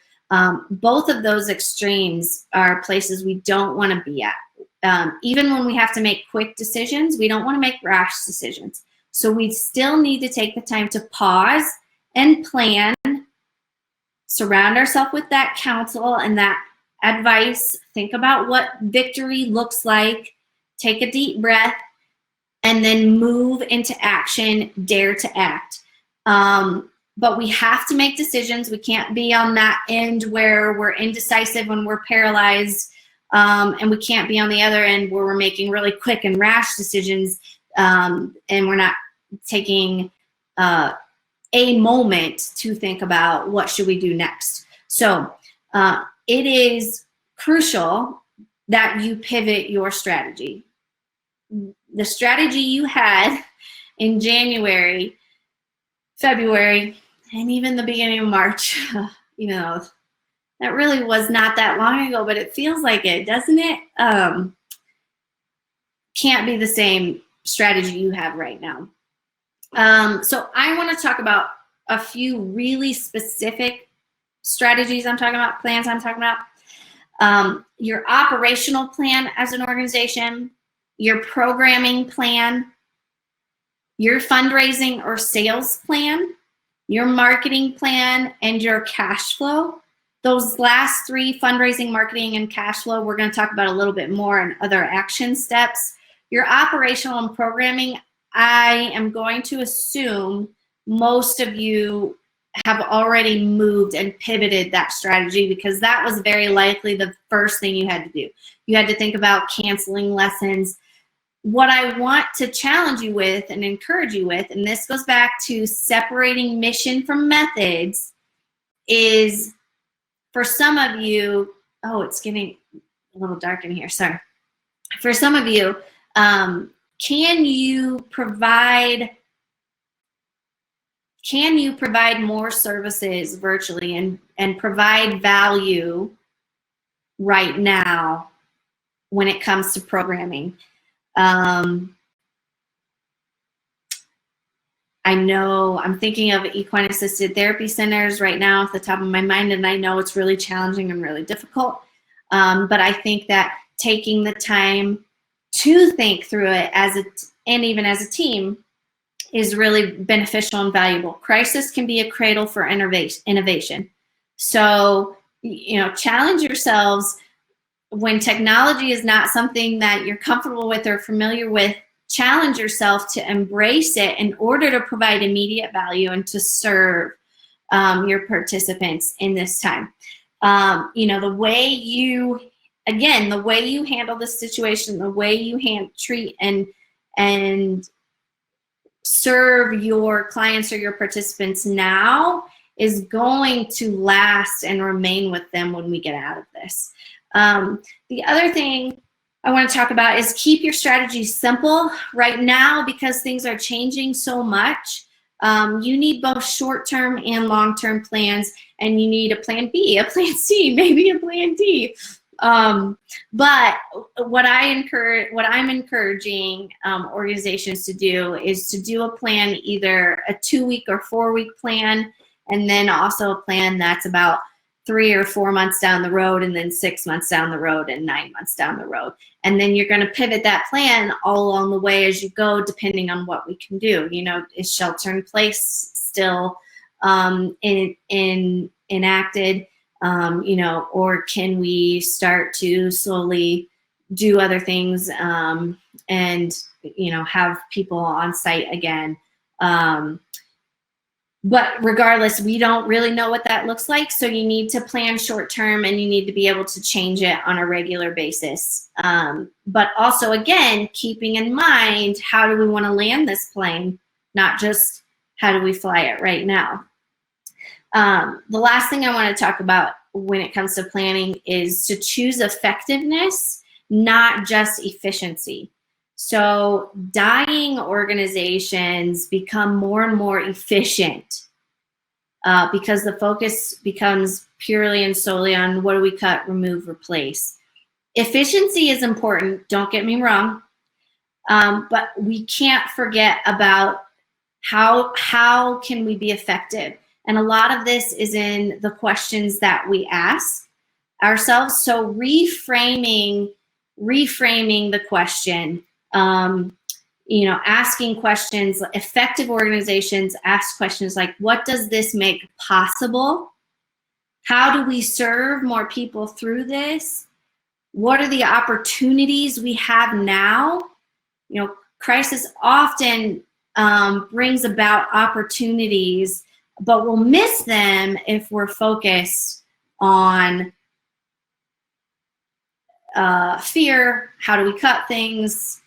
Both of those extremes are places we don't want to be at. Even when we have to make quick decisions, we don't want to make rash decisions. So we still need to take the time to pause and plan, surround ourselves with that counsel and that advice, think about what victory looks like, take a deep breath, and then move into action, dare to act. But we have to make decisions. We can't be on that end where we're indecisive and we're paralyzed, and we can't be on the other end where we're making really quick and rash decisions, and we're not taking a moment to think about what should we do next. So it is crucial that you pivot your strategy. The strategy you had in January, February, and even the beginning of March, you know, that really was not that long ago, but it feels like it, doesn't it? Can't be the same strategy you have right now. So I want to talk about a few really specific strategies I'm talking about, plans I'm talking about. Your operational plan as an organization, your programming plan, your fundraising or sales plan, your marketing plan, and your cash flow. Those last three, fundraising, marketing, and cash flow, we're going to talk about a little bit more in other action steps. Your operational and programming, I am going to assume most of you have already moved and pivoted that strategy, because that was very likely the first thing you had to do. You had to think about canceling lessons. What I want to challenge you with and encourage you with, and this goes back to separating mission from methods, is for some of you, oh, it's getting a little dark in here, sorry. For some of you, can you provide more services virtually and provide value right now when it comes to programming? I know I'm thinking of equine assisted therapy centers right now off the top of my mind, and I know it's really challenging and really difficult. But I think that taking the time to think through it and even as a team is really beneficial and valuable. Crisis can be a cradle for innovation. So, you know, challenge yourselves when technology is not something that you're comfortable with or familiar with. Challenge yourself to embrace it in order to provide immediate value and to serve your participants in this time. You know, the way you handle the situation, the way you treat and serve your clients or your participants now is going to last and remain with them when we get out of this. The other thing I want to talk about is keep your strategy simple. Right now, because things are changing so much, you need both short-term and long-term plans, and you need a plan B, a plan C, maybe a plan D. But what I'm encouraging organizations to do is to do a plan, either a 2-week or 4-week plan, and then also a plan that's about 3 or 4 months down the road, and then 6 months down the road, and 9 months down the road. And then you're going to pivot that plan all along the way as you go, depending on what we can do. You know, is shelter in place still enacted? You know, or can we start to slowly do other things and, you know, have people on site again? But regardless, we don't really know what that looks like. So you need to plan short term, and you need to be able to change it on a regular basis. But also, again, keeping in mind, how do we want to land this plane? Not just how do we fly it right now. The last thing I want to talk about when it comes to planning is to choose effectiveness, not just efficiency. So dying organizations become more and more efficient because the focus becomes purely and solely on what do we cut, remove, replace. Efficiency is important, don't get me wrong, but we can't forget about how can we be effective. And a lot of this is in the questions that we ask ourselves. So reframing the question, you know, asking questions. Effective organizations ask questions like, what does this make possible? How do we serve more people through this? What are the opportunities we have now? You know, crisis often brings about opportunities, but we'll miss them if we're focused on fear. How do we cut things?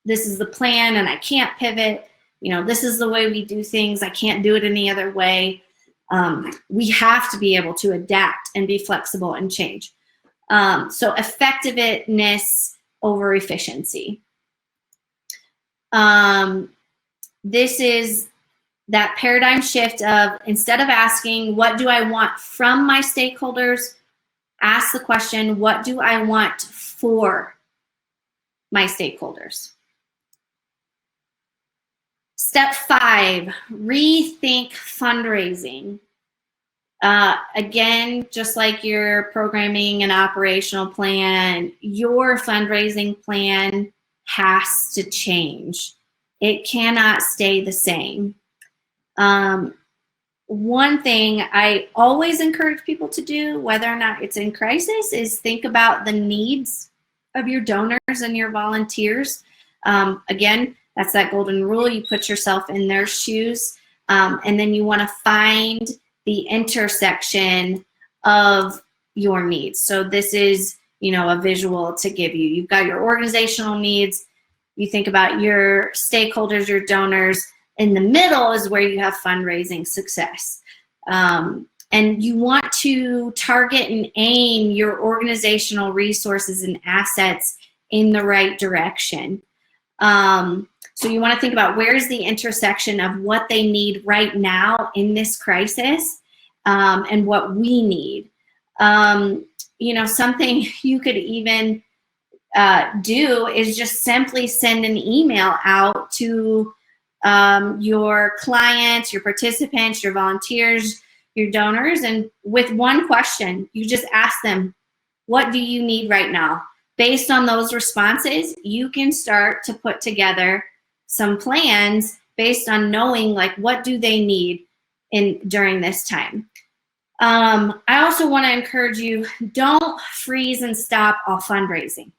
This is the plan and I can't pivot. You know, this is the way we do things. I can't do it any other way. We have to be able to adapt and be flexible and change. So effectiveness over efficiency. This is that paradigm shift of, instead of asking, what do I want from my stakeholders, ask the question, what do I want for my stakeholders? Step 5, rethink fundraising. Again, just like your programming and operational plan, your fundraising plan has to change. It cannot stay the same. One thing I always encourage people to do, whether or not it's in crisis, is think about the needs of your donors and your volunteers. Again, that's that golden rule. You put yourself in their shoes, and then you want to find the intersection of your needs. So this is, you know, a visual to give you. You've got your organizational needs. You think about your stakeholders, your donors. In the middle is where you have fundraising success. And you want to target and aim your organizational resources and assets in the right direction. So you want to think about, where's the intersection of what they need right now in this crisis and what we need. You know, something you could even do is just simply send an email out to your clients, your participants, your volunteers, your donors, and with one question, you just ask them, what do you need right now? Based on those responses, you can start to put together some plans based on knowing, like, what do they need during this time. I also want to encourage you, don't freeze and stop all fundraising.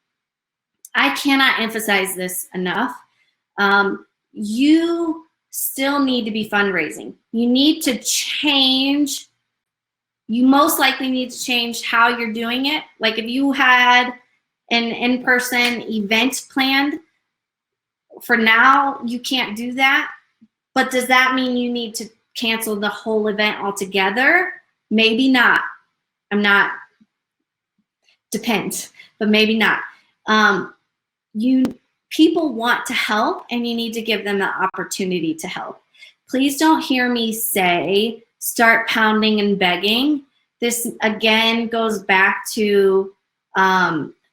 I cannot emphasize this enough. You still need to be fundraising. You need to change. You most likely need to change how you're doing it. Like if you had an in-person event planned, for now, you can't do that. But does that mean you need to cancel the whole event altogether? Maybe not. Depends, but maybe not. People want to help, and you need to give them the opportunity to help. Please don't hear me say start pounding and begging. This again goes back to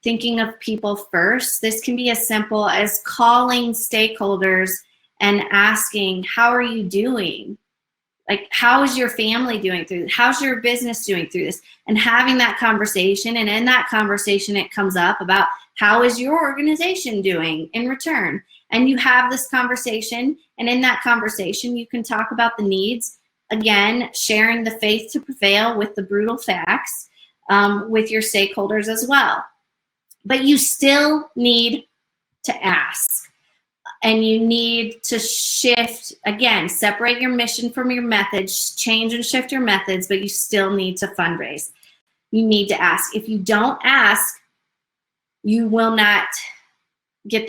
thinking of people first. This can be as simple as calling stakeholders and asking, how are you doing? Like, how is your family doing through this? How's your business doing through this? And having that conversation, and in that conversation, it comes up about how is your organization doing in return? And you have this conversation, and in that conversation, you can talk about the needs. Again, sharing the faith to prevail with the brutal facts with your stakeholders as well. But you still need to ask. And you need to shift, again, separate your mission from your methods, change and shift your methods, but you still need to fundraise. You need to ask. If you don't ask, you will not get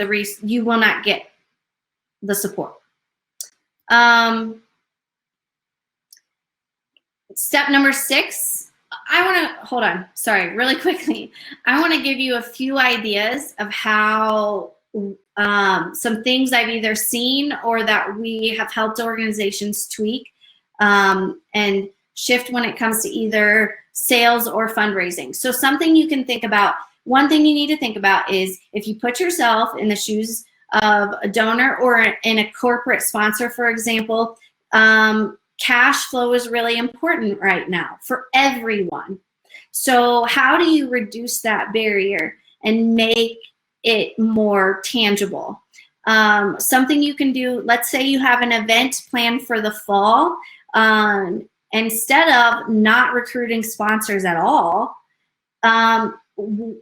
the support. Step number 6, really quickly. I want to give you a few ideas of how some things I've either seen or that we have helped organizations tweak and shift when it comes to either sales or fundraising. So something you can think about, one thing you need to think about is if you put yourself in the shoes of a donor or in a corporate sponsor, for example, cash flow is really important right now for everyone. So how do you reduce that barrier and make it more tangible? Something you can do, let's say you have an event planned for the fall. Instead of not recruiting sponsors at all,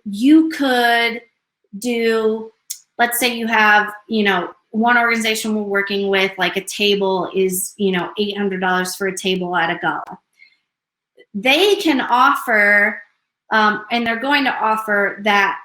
you could do, let's say you have, one organization we're working with, like a table is, $800 for a table at a gala. They can offer, and they're going to offer that,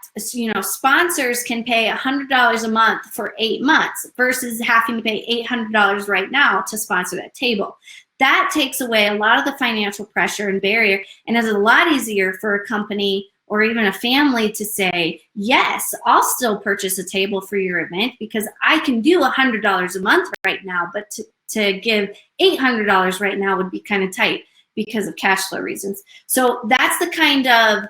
sponsors can pay $100 a month for 8 months versus having to pay $800 right now to sponsor that table. That takes away a lot of the financial pressure and barrier, and is a lot easier for a company or even a family to say, yes, I'll still purchase a table for your event because I can do $100 a month right now, but to give $800 right now would be kind of tight because of cash flow reasons. So that's the kind of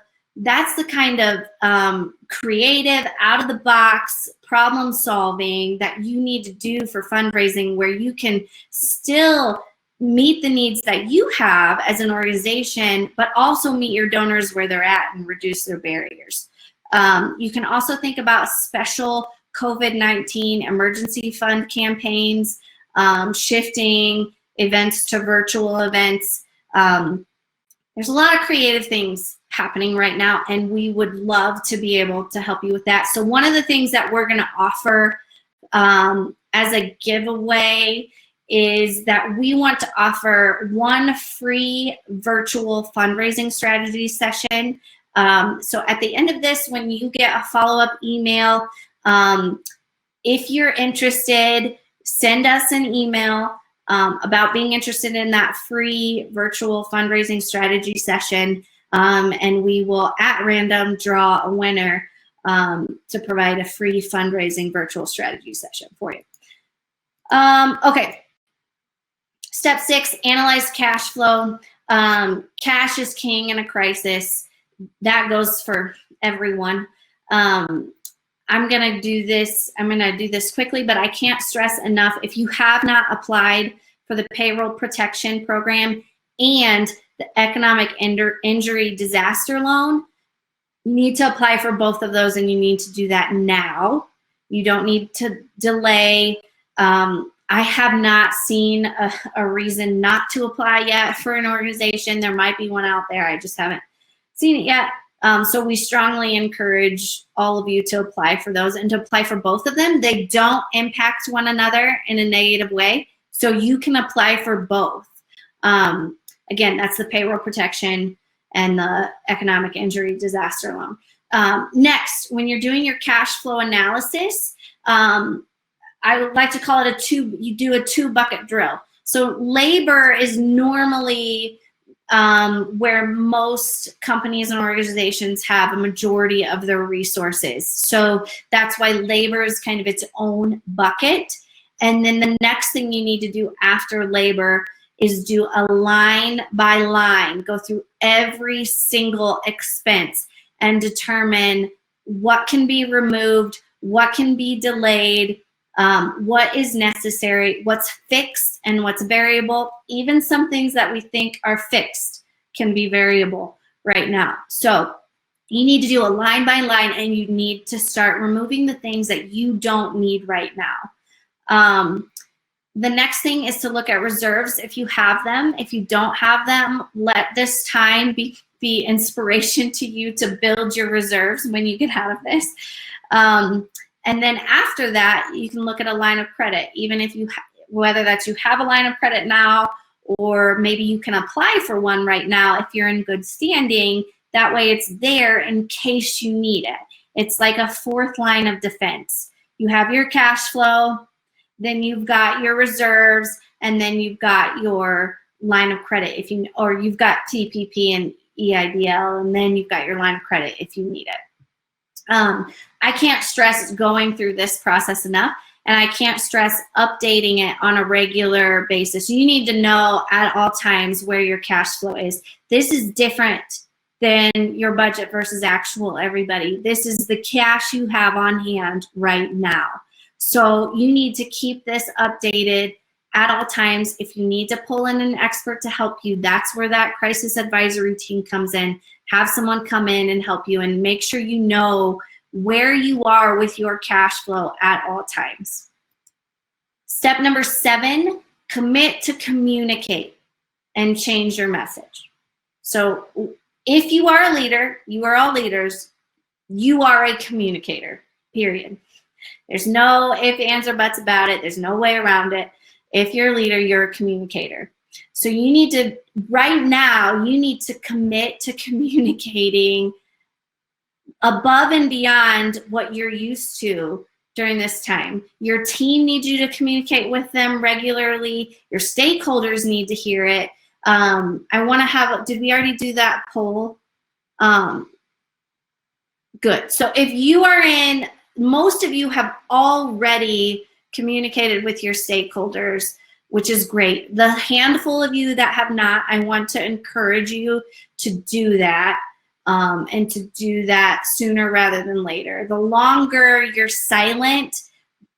creative, out of the box problem solving that you need to do for fundraising, where you can still meet the needs that you have as an organization, but also meet your donors where they're at and reduce their barriers. You can also think about special COVID-19 emergency fund campaigns, shifting events to virtual events. There's a lot of creative things happening right now, and we would love to be able to help you with that. So one of the things that we're going to offer as a giveaway is that we want to offer one free virtual fundraising strategy session. So at the end of this, when you get a follow-up email, if you're interested, send us an email about being interested in that free virtual fundraising strategy session, and we will at random draw a winner to provide a free fundraising virtual strategy session for you. Okay. Step 6, analyze cash flow. Cash is king in a crisis. That goes for everyone. I'm going to do this quickly, but I can't stress enough, if you have not applied for the payroll protection program and the economic injury disaster loan, you need to apply for both of those, and you need to do that now. You don't need to delay. I have not seen a reason not to apply yet for an organization. There might be one out there. I just haven't seen it yet. So we strongly encourage all of you to apply for those and to apply for both of them. They don't impact one another in a negative way. So you can apply for both. Again, that's the payroll protection and the economic injury disaster loan. Next, when you're doing your cash flow analysis, I would like to call it you do a 2-bucket drill. So labor is normally where most companies and organizations have a majority of their resources. So that's why labor is kind of its own bucket. And then the next thing you need to do after labor is do a line by line, go through every single expense and determine what can be removed, what can be delayed, what is necessary, what's fixed and what's variable. Even some things that we think are fixed can be variable right now. So you need to do a line by line, and you need to start removing the things that you don't need right now. The next thing is to look at reserves if you have them. If you don't have them, let this time be inspiration to you to build your reserves when you get out of this. And then after that, you can look at a line of credit, even if whether that's you have a line of credit now, or maybe you can apply for one right now if you're in good standing. That way it's there in case you need it. It's like a fourth line of defense. You have your cash flow, then you've got your reserves, and then you've got your line of credit or you've got TPP and EIDL, and then you've got your line of credit if you need it. I can't stress going through this process enough, and I can't stress updating it on a regular basis. You need to know at all times where your cash flow is. This is different than your budget versus actual, everybody. This is the cash you have on hand right now. So you need to keep this updated at all times. If you need to pull in an expert to help you, that's where that crisis advisory team comes in. Have someone come in and help you, and make sure you know where you are with your cash flow at all times. Step number 7, commit to communicate and change your message. So if you are a leader, you are all leaders, you are a communicator, period. There's no ifs, ands, or buts about it. There's no way around it. If you're a leader, you're a communicator. So you need to, right now, you need to commit to communicating above and beyond what you're used to during this time. Your team needs you to communicate with them regularly. Your stakeholders need to hear it. I want to have, did we already do that poll? Good. So if you are in, most of you have already communicated with your stakeholders, which is great. The handful of you that have not, I want to encourage you to do that, and to do that sooner rather than later. The longer you're silent,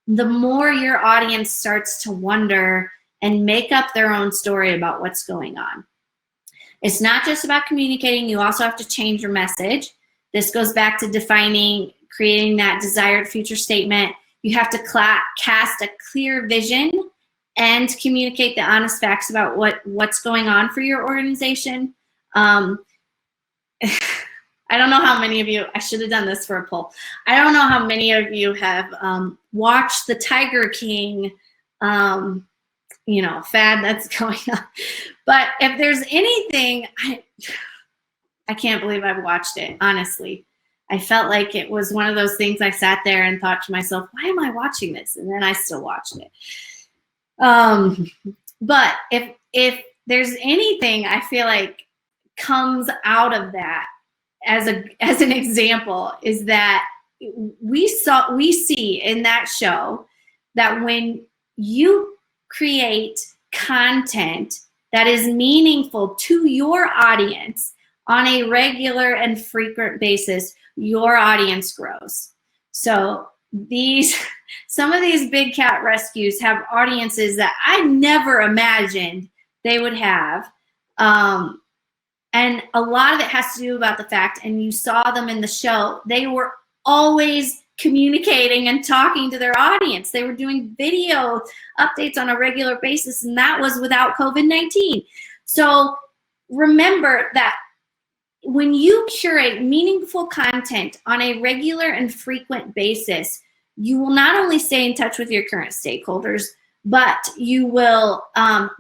the more your audience starts to wonder and make up their own story about what's going on. It's not just about communicating. You also have to change your message. This goes back to defining, creating that desired future statement. You have to cast a clear vision and communicate the honest facts about what's going on for your organization. I don't know how many of you, I should have done this for a poll. I don't know how many of you have watched the Tiger King fad that's going on. But if there's anything, I can't believe I've watched it, honestly. I felt like it was one of those things I sat there and thought to myself, why am I watching this? And then I still watched it. But if there's anything I feel like comes out of that as an example, is that we see in that show that when you create content that is meaningful to your audience on a regular and frequent basis, your audience grows. So some of these big cat rescues have audiences that I never imagined they would have. And a lot of it has to do about the fact, and you saw them in the show, they were always communicating and talking to their audience. They were doing video updates on a regular basis, and that was without COVID-19. So remember that when you curate meaningful content on a regular and frequent basis, you will not only stay in touch with your current stakeholders, but you will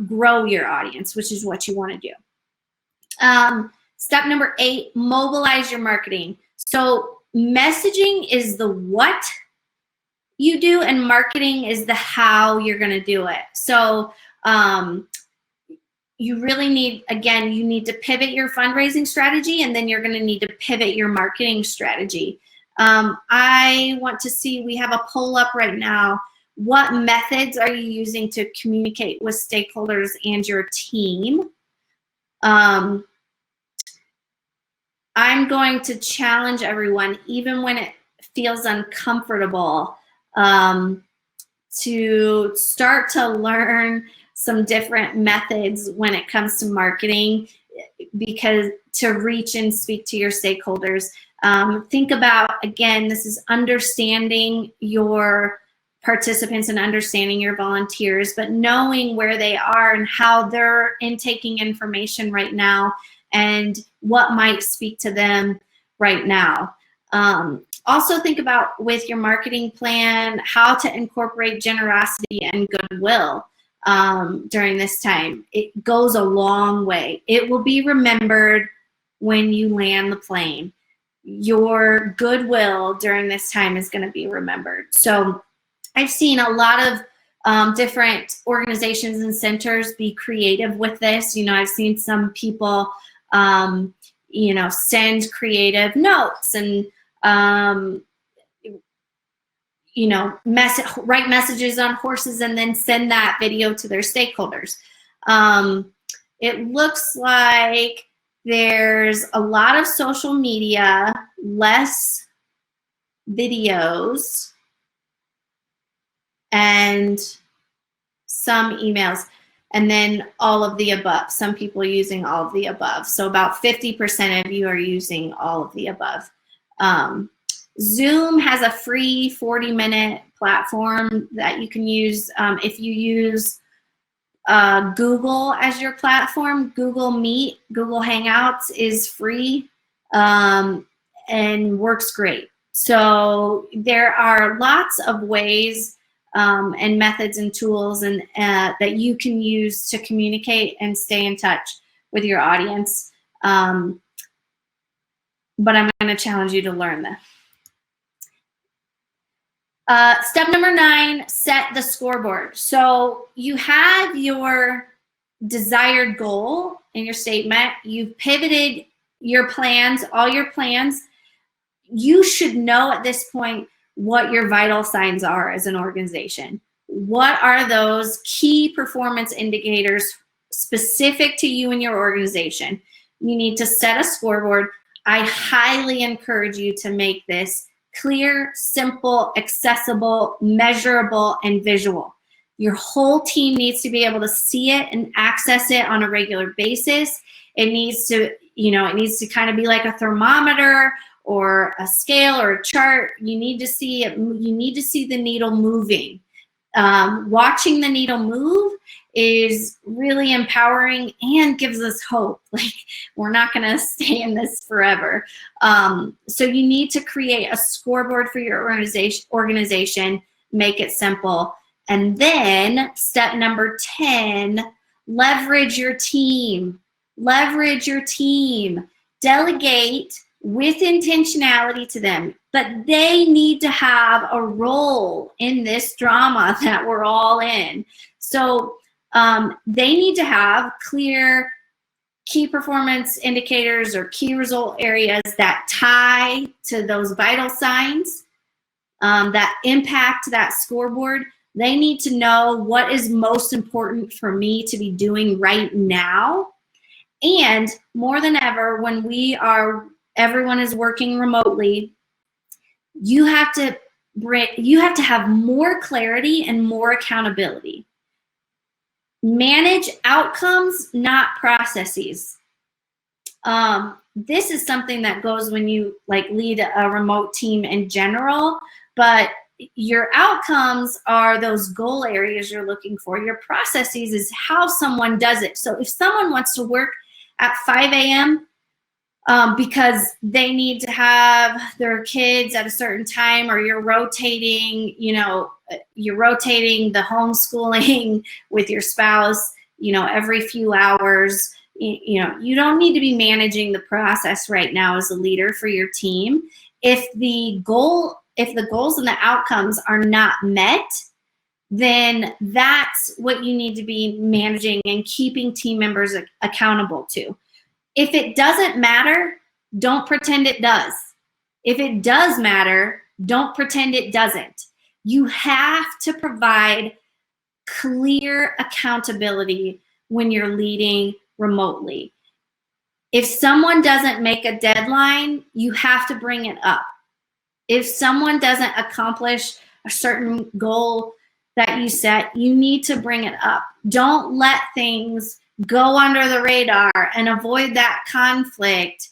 grow your audience, which is what you want to do. Step number 8, mobilize your marketing. So messaging is the what you do, and marketing is the how you're going to do it. So you really need, again, you need to pivot your fundraising strategy, and then you're going to need to pivot your marketing strategy. I want to see, we have a poll up right now. What methods are you using to communicate with stakeholders and your team? I'm going to challenge everyone, even when it feels uncomfortable, to start to learn some different methods when it comes to marketing, because to reach and speak to your stakeholders. Think about, again, this is understanding your participants and understanding your volunteers, but knowing where they are and how they're intaking information right now and what might speak to them right now. Also think about, with your marketing plan, how to incorporate generosity and goodwill during this time. It goes a long way. It will be remembered when you land the plane. Your goodwill during this time is going to be remembered. So I've seen a lot of different organizations and centers be creative with this. You know, I've seen some people, you know, send creative notes and, you know, write messages on horses and then send that video to their stakeholders. It looks like there's a lot of social media, less videos, and some emails, and then all of the above. Some people using all of the above. So about 50% of you are using all of the above. Zoom has a free 40-minute platform that you can use. If you use Google as your platform, Google Meet, Google Hangouts is free and works great. So there are lots of ways and methods and tools and that you can use to communicate and stay in touch with your audience. But I'm going to challenge you to learn this. Step number 9, set the scoreboard. So you have your desired goal in your statement. You've pivoted your plans, all your plans. You should know at this point what your vital signs are as an organization. What are those key performance indicators specific to you and your organization? You need to set a scoreboard. I highly encourage you to make this clear, simple, accessible, measurable, and visual. Your whole team needs to be able to see it and access it on a regular basis. It needs to, you know, it needs to kind of be like a thermometer or a scale or a chart. You need to see it. You need to see the needle moving. Watching the needle move is really empowering and gives us hope. Like, we're not going to stay in this forever. So you need to create a scoreboard for your organization, make it simple. And then step number 10, leverage your team. Leverage your team. Delegate with intentionality to them, but they need to have a role in this drama that we're all in. So they need to have clear key performance indicators or key result areas that tie to those vital signs that impact that scoreboard. They need to know what is most important for me to be doing right now. And more than ever, when everyone is working remotely, you have to have more clarity and more accountability. Manage outcomes, not processes. This is something that goes when you lead a remote team in general, but your outcomes are those goal areas you're looking for. Your processes is how someone does it. So if someone wants to work at 5 a.m., because they need to have their kids at a certain time, or you're rotating the homeschooling with your spouse, every few hours, you don't need to be managing the process right now as a leader for your team. If the goals and the outcomes are not met, then that's what you need to be managing and keeping team members accountable to. If it doesn't matter, don't pretend it does. If it does matter, don't pretend it doesn't. You have to provide clear accountability when you're leading remotely. If someone doesn't make a deadline, you have to bring it up. If someone doesn't accomplish a certain goal that you set, you need to bring it up. Don't let things go under the radar and avoid that conflict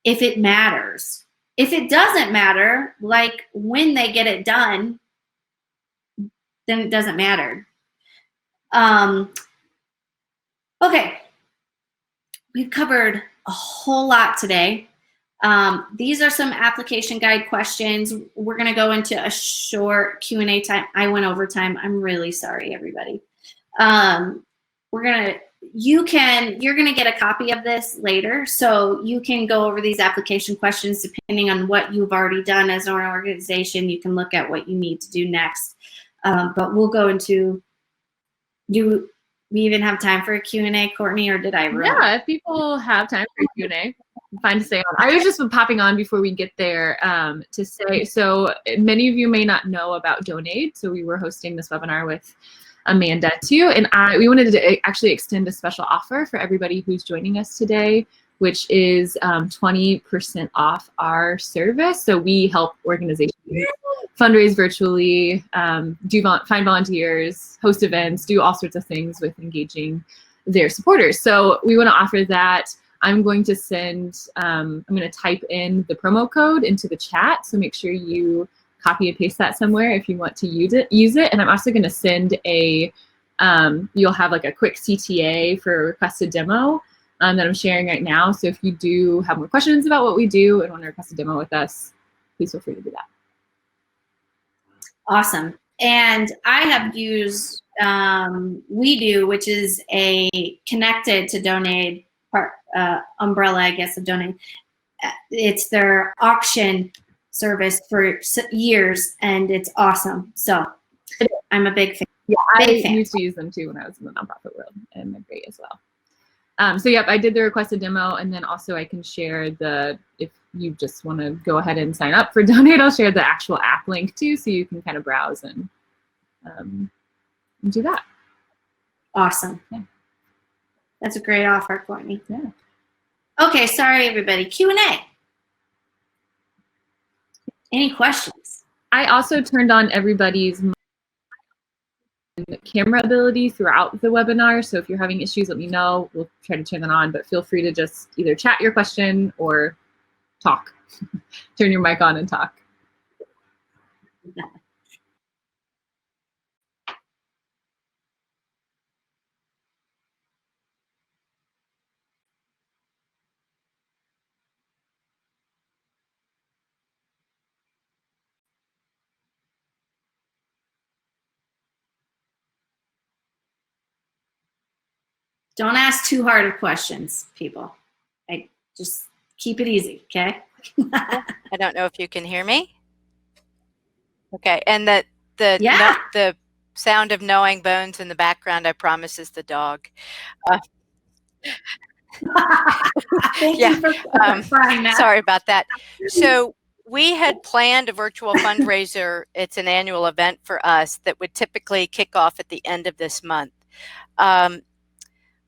if it matters. If it doesn't matter, like when they get it done, then it doesn't matter. Okay, we've covered a whole lot today. These are some application guide questions. We're going to go into a short Q&A time. I went over time. I'm really sorry, everybody. You're going to get a copy of this later, so you can go over these application questions depending on what you've already done as an organization. You can look at what you need to do next. But we'll go into, do we even have time for a Q&A, Courtney, or did I ruin? Yeah, if people have time for a Q&A, fine to stay on. I was just popping on before we get there to say, so many of you may not know about Donate. So we were hosting this webinar with Amanda too, and we wanted to actually extend a special offer for everybody who's joining us today, which is 20% off our service. So we help organizations fundraise virtually, find volunteers, host events, do all sorts of things with engaging their supporters. So we want to offer that. I'm going to I'm going to type in the promo code into the chat. So make sure you copy and paste that somewhere if you want to use it. And I'm also going to send you'll have like a quick CTA for a requested demo that I'm sharing right now. So if you do have more questions about what we do and want to request a demo with us, please feel free to do that. Awesome. And I have used WeDo, which is a connected to Donate umbrella, I guess, of Donate. It's their auction service for years, and it's awesome. So I'm a big fan. Yeah, I used to use them too when I was in the nonprofit world, and they're great as well. So yep, I did the requested demo, and then also I can share if you just want to go ahead and sign up for Donate, I'll share the actual app link too, so you can kind of browse and do that. Awesome. Yeah. That's a great offer, Courtney. Yeah. Okay, sorry everybody. Q&A. Any questions? I also turned on everybody's camera ability throughout the webinar. So if you're having issues, let me know. We'll try to turn that on, but feel free to just either chat your question or talk. Turn your mic on and talk. Don't ask too hard of questions, people. Just keep it easy, okay? I don't know if you can hear me. Okay, and the sound of gnawing bones in the background, I promise, is the dog. Thank you for clarifying that. Sorry about that. So we had planned a virtual fundraiser. It's an annual event for us that would typically kick off at the end of this month.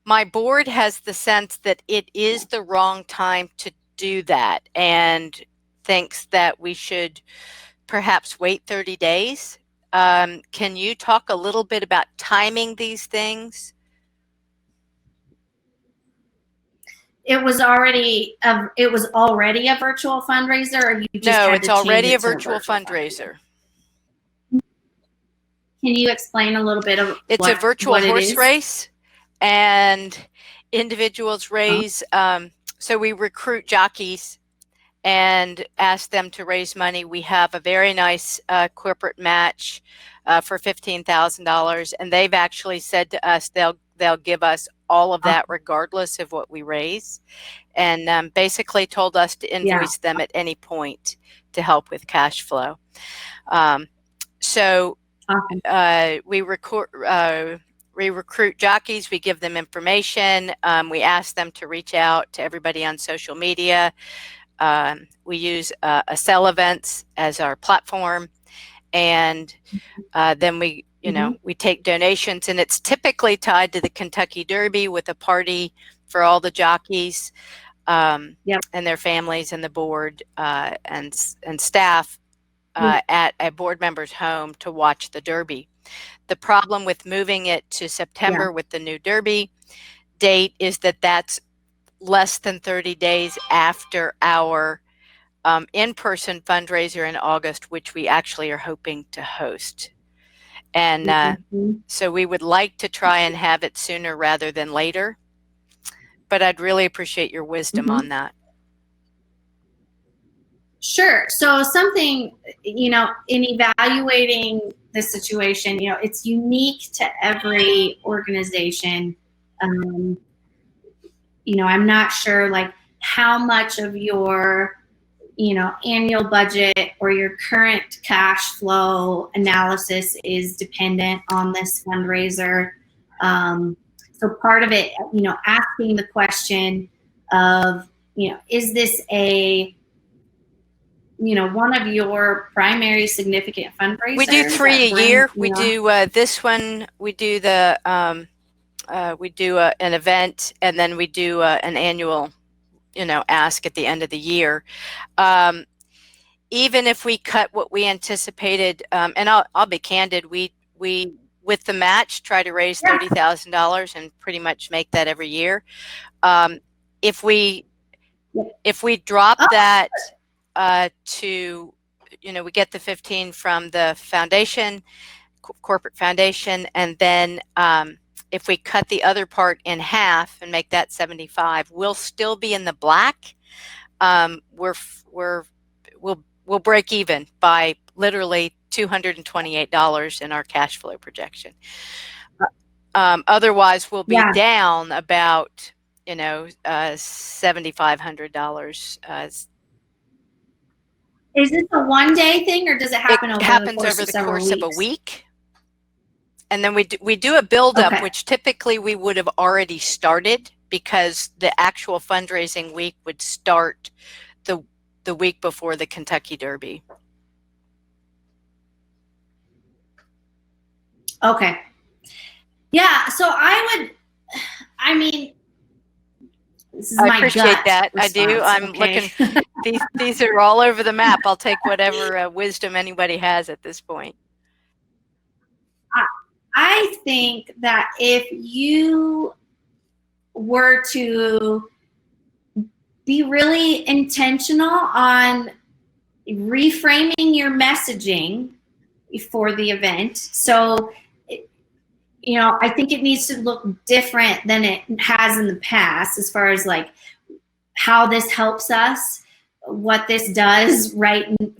My board has the sense that it is the wrong time to do that and thinks that we should perhaps wait 30 days. Can you talk a little bit about timing these things? It was already a virtual fundraiser, or you just No, had it's to change already it a to virtual fundraiser. Can you explain a little bit of it's a virtual horse race, and individuals raise, so we recruit jockeys and ask them to raise money. We have a very nice corporate match for $15,000, and they've actually said to us they'll give us all of that regardless of what we raise, and basically told us to invoice them at any point to help with cash flow. So Awesome. We recruit jockeys. We give them information. We ask them to reach out to everybody on social media. We use Sell Events as our platform, and then we, we take donations, and it's typically tied to the Kentucky Derby with a party for all the jockeys and their families and the board and staff at a board member's home to watch the Derby. The problem with moving it to September with the new Derby date is that that's less than 30 days after our in-person fundraiser in August, which we actually are hoping to host. And so we would like to try and have it sooner rather than later, but I'd really appreciate your wisdom on that. Sure. So something, in evaluating the situation, it's unique to every organization. I'm not sure like how much of your, annual budget or your current cash flow analysis is dependent on this fundraiser. So part of it, asking the question of, is this one of your primary significant fundraisers? We do 3 a year. We do this one. We do the an event, and then we do an annual, ask at the end of the year. Even if we cut what we anticipated, and I'll be candid, we with the match try to raise $30,000 and pretty much make that every year. If we drop that to, we get the 15 from the foundation, corporate foundation, and then if we cut the other part in half and make that 75, we'll still be in the black. We'll break even by literally $228 in our cash flow projection. Otherwise, we'll be down about $7,500. Is this a one-day thing, or does it happen over the course of a week? And then we do a build-up, which typically we would have already started, because the actual fundraising week would start the week before the Kentucky Derby. Okay. Yeah. So I this is my appreciate that. Response, I do. I'm looking. These are all over the map. I'll take whatever wisdom anybody has at this point. I think that if you were to be really intentional on reframing your messaging for the event, so I think it needs to look different than it has in the past, as far as like how this helps us, what this does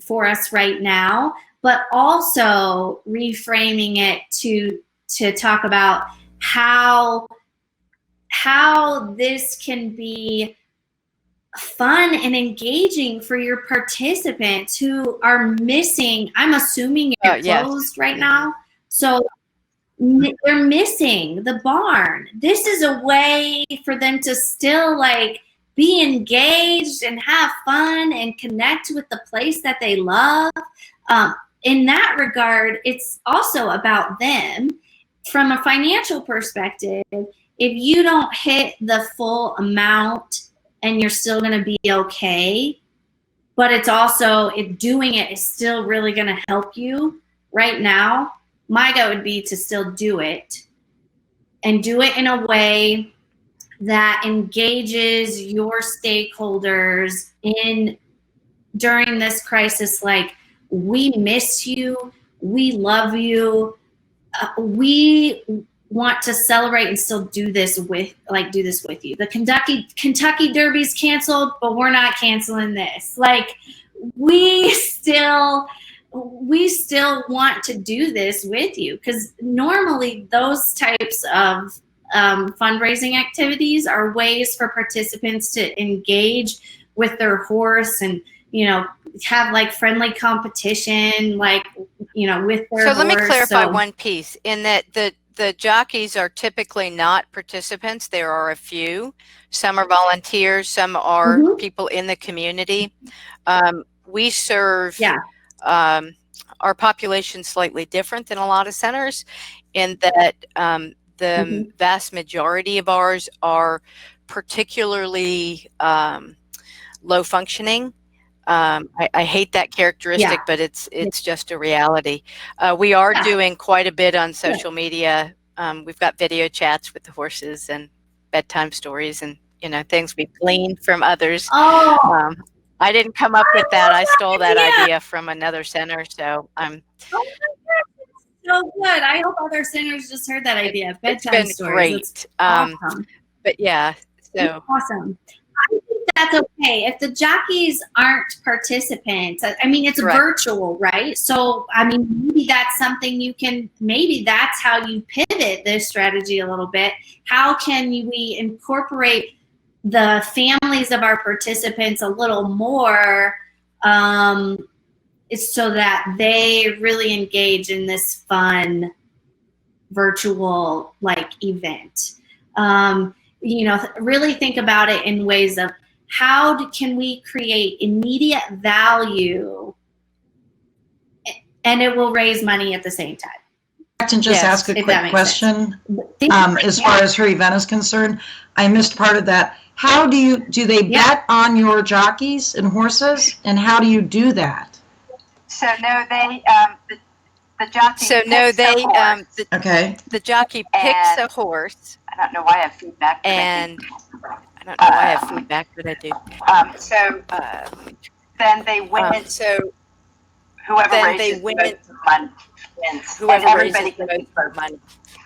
for us right now, but also reframing it to talk about how this can be fun and engaging for your participants who are missing. I'm assuming you're closed right now, so they're missing the barn. This is a way for them to still like be engaged and have fun and connect with the place that they love. In that regard, it's also about them. From a financial perspective, if you don't hit the full amount and you're still going to be okay, but it's also, if doing it is still really going to help you right now, my go would be to still do it, and do it in a way that engages your stakeholders during this crisis. Like, we miss you, we love you, we want to celebrate and still do this with you. The Kentucky Derby's canceled, but we're not canceling this. Like, we still want to do this with you, because normally those types of fundraising activities are ways for participants to engage with their horse and, you know, have like friendly competition, like, you know, with their horse. So let me clarify one piece in that the jockeys are typically not participants. There are a few. Some are volunteers. Some are people in the community. We serve our population slightly different than a lot of centers in that the vast majority of ours are particularly low functioning. I hate that characteristic, but it's just a reality. We are doing quite a bit on social media. We've got video chats with the horses and bedtime stories and, you know, things we've gleaned from others. I didn't come up with that. I stole that idea from another center. So I'm. Oh my God, so good. I hope other centers just heard that idea. Bedtime It's been stories. great. It's awesome. But yeah, so it's awesome. I think that's okay. If the jockeys aren't participants, I mean, it's virtual, right? So, I mean, maybe that's something you can, maybe that's how you pivot this strategy a little bit. How can we incorporate the families of our participants a little more so that they really engage in this fun virtual like event? You know, really think about it in ways of how can we create immediate value and it will raise money at the same time. And just ask a quick question. As far as her event is concerned, I missed part of that. How do they bet on your jockeys and horses, and how do you do that? So no, the jockey. So no, the jockey picks a horse. I don't know why I have feedback. And I don't know why I have feedback, but I do. Then they win. So whoever then raises they win. The money wins. Whoever and raises everybody the gets most money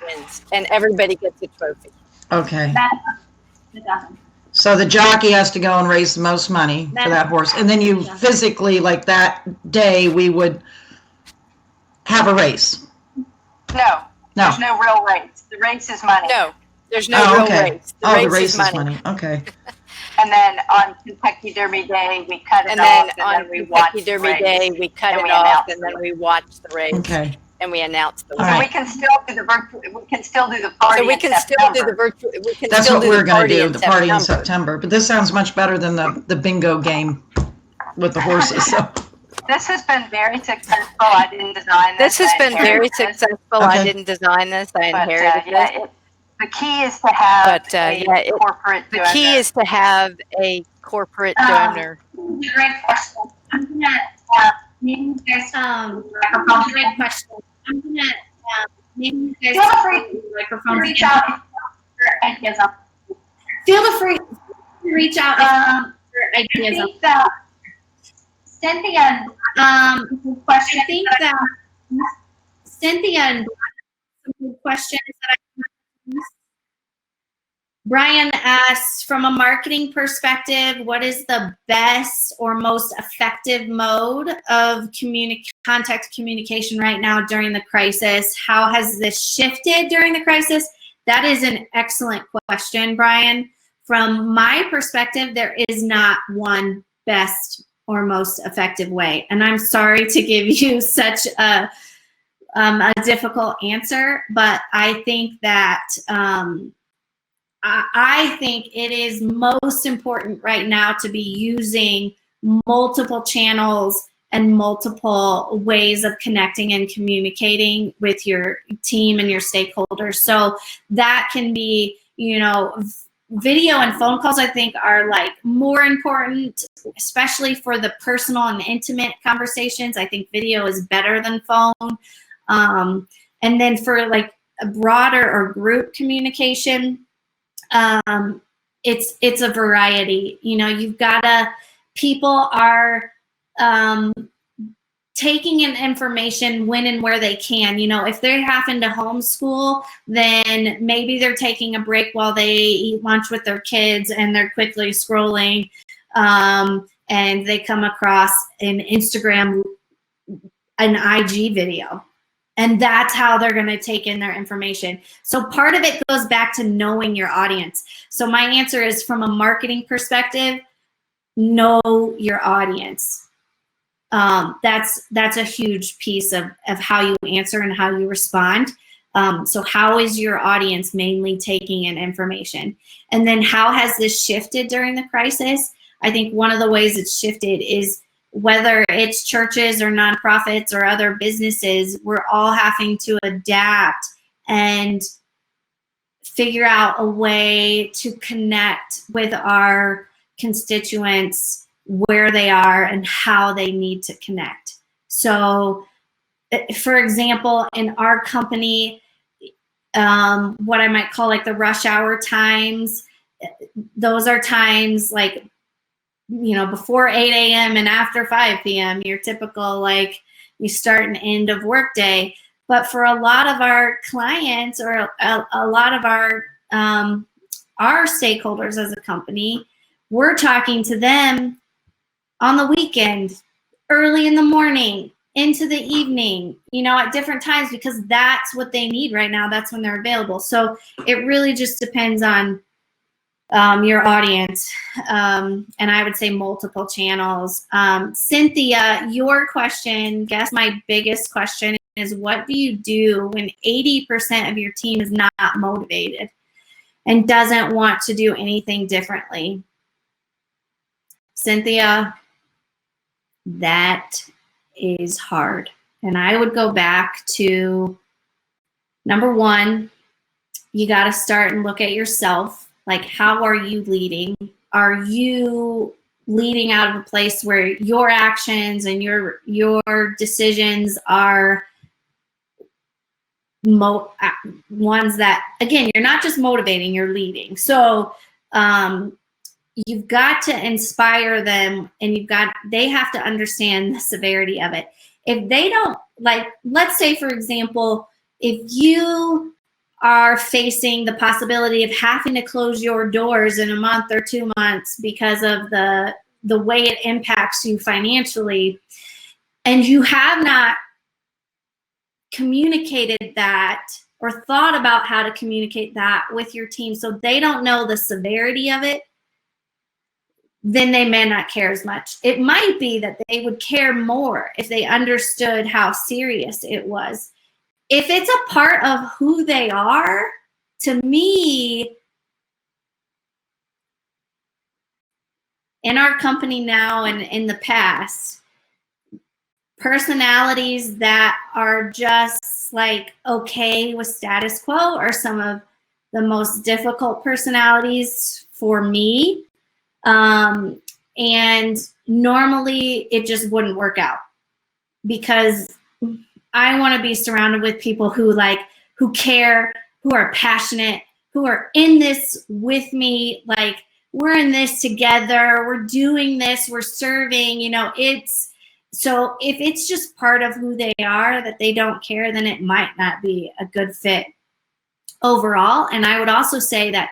wins, and everybody gets a trophy. Okay. That's awesome. So the jockey has to go and raise the most money for that horse, and then you physically, like that day, we would have a race. No, there's no real race. The race is money. No, there's no real race. The race is money. Okay. And then on Kentucky Derby Day, we cut it off, and then we watch the race. Derby Day, we cut it off, and then we watch the race. Okay. And we announce the race. So we can still do the virtual. We can still do the party. So we can still do the virtual. That's what we're going to do. The party in September. But this sounds much better than the bingo game with the horses. So. This has been very successful. I didn't design this. This has been very successful. Okay. I didn't design this. I inherited this. The key is to have a corporate donor. The key is to have a corporate donor. Great question. I'm gonna maybe you guys great question. I'm gonna maybe you guys microphones reach out for ideas. Feel free to reach out for ideas. Cynthia, question. I think that Cynthia and some questions that I Brian asks, from a marketing perspective, what is the best or most effective mode of contact communication right now during the crisis? How has this shifted during the crisis? That is an excellent question, Brian. From my perspective, there is not one best or most effective way. And I'm sorry to give you such a difficult answer, but I think that I think it is most important right now to be using multiple channels and multiple ways of connecting and communicating with your team and your stakeholders. So that can be, you know, video and phone calls, I think, are like more important, especially for the personal and intimate conversations. I think video is better than phone. And then for like a broader or group communication, it's a variety. You know, you've gotta, people are taking in information when and where they can. You know, if they're having to homeschool, then maybe they're taking a break while they eat lunch with their kids and they're quickly scrolling and they come across an Instagram, an IG video. And that's how they're going to take in their information. So part of it goes back to knowing your audience. So my answer is, from a marketing perspective, know your audience. That's a huge piece of how you answer and how you respond. So how is your audience mainly taking in information? And then how has this shifted during the crisis? I think one of the ways it's shifted is whether it's churches or nonprofits or other businesses, we're all having to adapt and figure out a way to connect with our constituents where they are and how they need to connect. So, for example, in our company, what I might call like the rush hour times, those are times like, you know, before 8 a.m. and after 5 p.m., your typical, like, you start and end of work day. But for a lot of our clients or a lot of our stakeholders as a company, we're talking to them on the weekend, early in the morning, into the evening, you know, at different times, because that's what they need right now. That's when they're available. So it really just depends on your audience, and I would say multiple channels. Cynthia, your question, guess my biggest question is, what do you do when 80% of your team is not motivated and doesn't want to do anything differently? Cynthia, that is hard. And I would go back to number one, you got to start and look at yourself. Like, how are you leading? Are you leading out of a place where your actions and your decisions are ones that, again, you're not just motivating, you're leading. So you've got to inspire them, and they have to understand the severity of it. If they don't, like, let's say, for example, if you are facing the possibility of having to close your doors in a month or 2 months because of the way it impacts you financially, and you have not communicated that or thought about how to communicate that with your team, so they don't know the severity of it, then they may not care as much. It might be that they would care more if they understood how serious it was. If it's a part of who they are, to me, in our company now and in the past, personalities that are just like okay with status quo are some of the most difficult personalities for me. And normally it just wouldn't work out, because I want to be surrounded with people who care, who are passionate, who are in this with me. Like, we're in this together. We're doing this. We're serving, you know, so if it's just part of who they are that they don't care, then it might not be a good fit overall. And I would also say that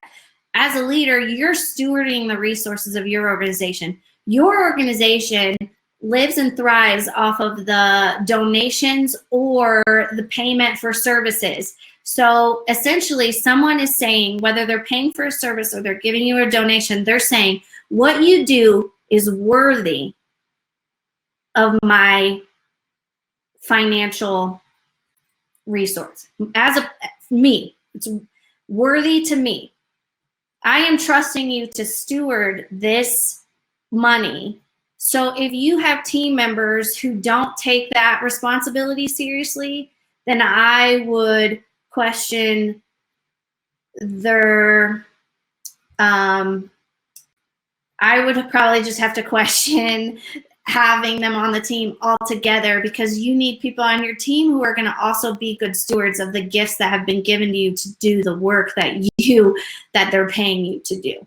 as a leader, you're stewarding the resources of your organization. Your organization lives and thrives off of the donations or the payment for services. So essentially, someone is saying, whether they're paying for a service or they're giving you a donation, they're saying, what you do is worthy of my financial resource. Me, it's worthy to me. I am trusting you to steward this money. So if you have team members who don't take that responsibility seriously, then I would question their, I would probably just have to question having them on the team altogether, because you need people on your team who are going to also be good stewards of the gifts that have been given to you to do the work that they're paying you to do.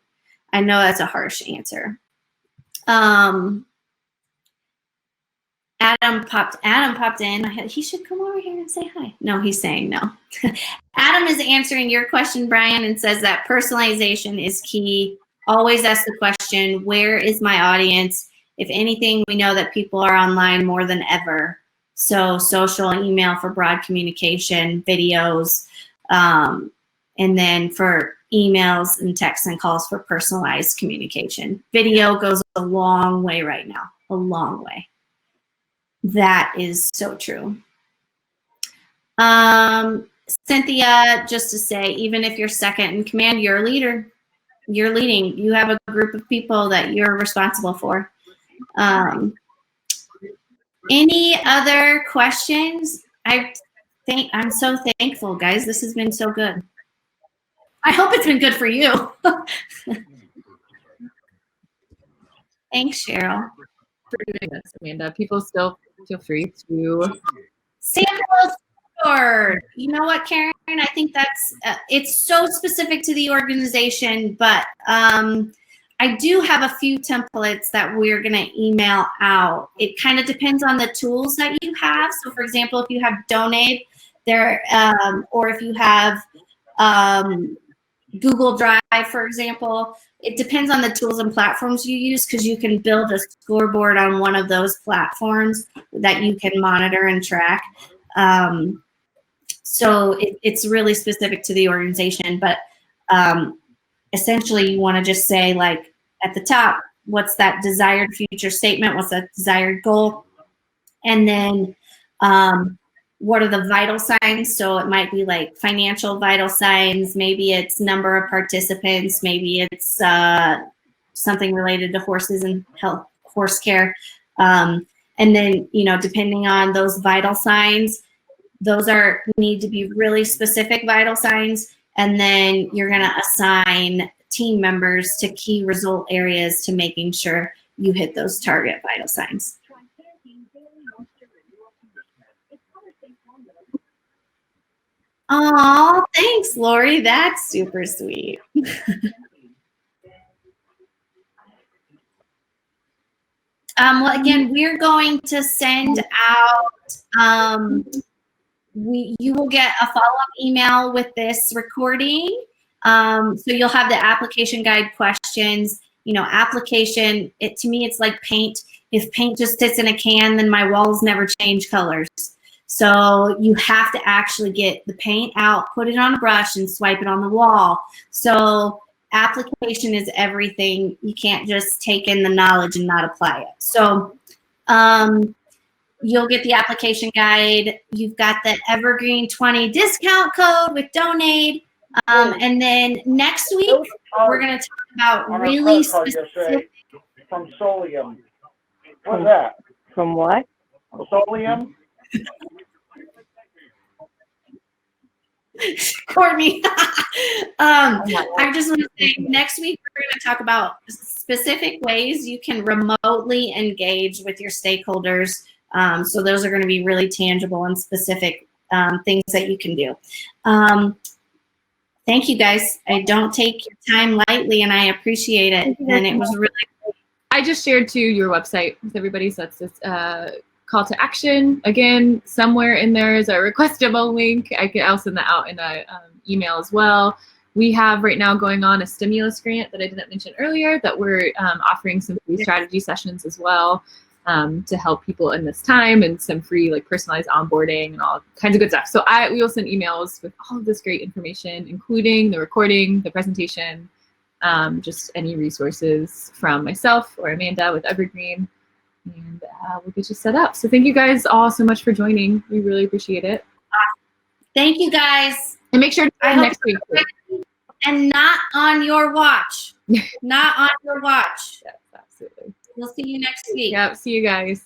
I know that's a harsh answer. Adam popped in. He should come over here and say hi. No, he's saying no. Adam is answering your question, Brian, and says that personalization is key. Always ask the question, where is my audience? If anything, we know that people are online more than ever. So social and email for broad communication, videos, And then for emails and texts and calls for personalized communication. Video goes a long way right now, a long way. That is so true. Cynthia, just to say, even if you're second in command, you're a leader. You're leading. You have a group of people that you're responsible for. Any other questions? I'm so thankful, guys. This has been so good. I hope it's been good for you. Thanks, Cheryl. For doing this, Amanda. People still feel free to sample stored. You know what, Karen? I think that's it's so specific to the organization, but I do have a few templates that we're going to email out. It kind of depends on the tools that you have. So, for example, if you have Donate there, or if you have Google Drive, for example, it depends on the tools and platforms you use, because you can build a scoreboard on one of those platforms that you can monitor and track. So it's really specific to the organization, but essentially you want to just say, like, at the top, what's that desired future statement? What's that desired goal? And then what are the vital signs? So it might be like financial vital signs. Maybe it's number of participants. Maybe it's something related to horses and health, horse care. And then, you know, depending on those vital signs, those need to be really specific vital signs. And then you're going to assign team members to key result areas to making sure you hit those target vital signs. Oh, thanks, Lori. That's super sweet. Well, again, we're going to send out, you will get a follow-up email with this recording. So you'll have the application guide questions. You know, application, to me, it's like paint. If paint just sits in a can, then my walls never change colors. So you have to actually get the paint out, put it on a brush, and swipe it on the wall. So application is everything. You can't just take in the knowledge and not apply it. So you'll get the application guide. You've got the Evergreen 20 discount code with Donate. And then next week, we're going to talk about really specific. From Solium. What's that? From what? Solium? Courtney. I just want to say, next week we're going to talk about specific ways you can remotely engage with your stakeholders. So those are going to be really tangible and specific things that you can do. Thank you, guys. I don't take your time lightly, and I appreciate it. And it was really great. I just shared to your website with everybody, so that's this call to action. Again, somewhere in there is a request demo link. I'll send that out in an email as well. We have right now going on a stimulus grant that I didn't mention earlier, that we're offering some free strategy sessions as well to help people in this time, and some free, like, personalized onboarding and all kinds of good stuff. So we will send emails with all of this great information, including the recording, the presentation, just any resources from myself or Amanda with Evergreen. And we'll get you set up. So thank you guys all so much for joining. We really appreciate it. Thank you, guys. And make sure to join next week. And not on your watch. Not on your watch. Yes, absolutely. We'll see you next week. Yep, see you guys.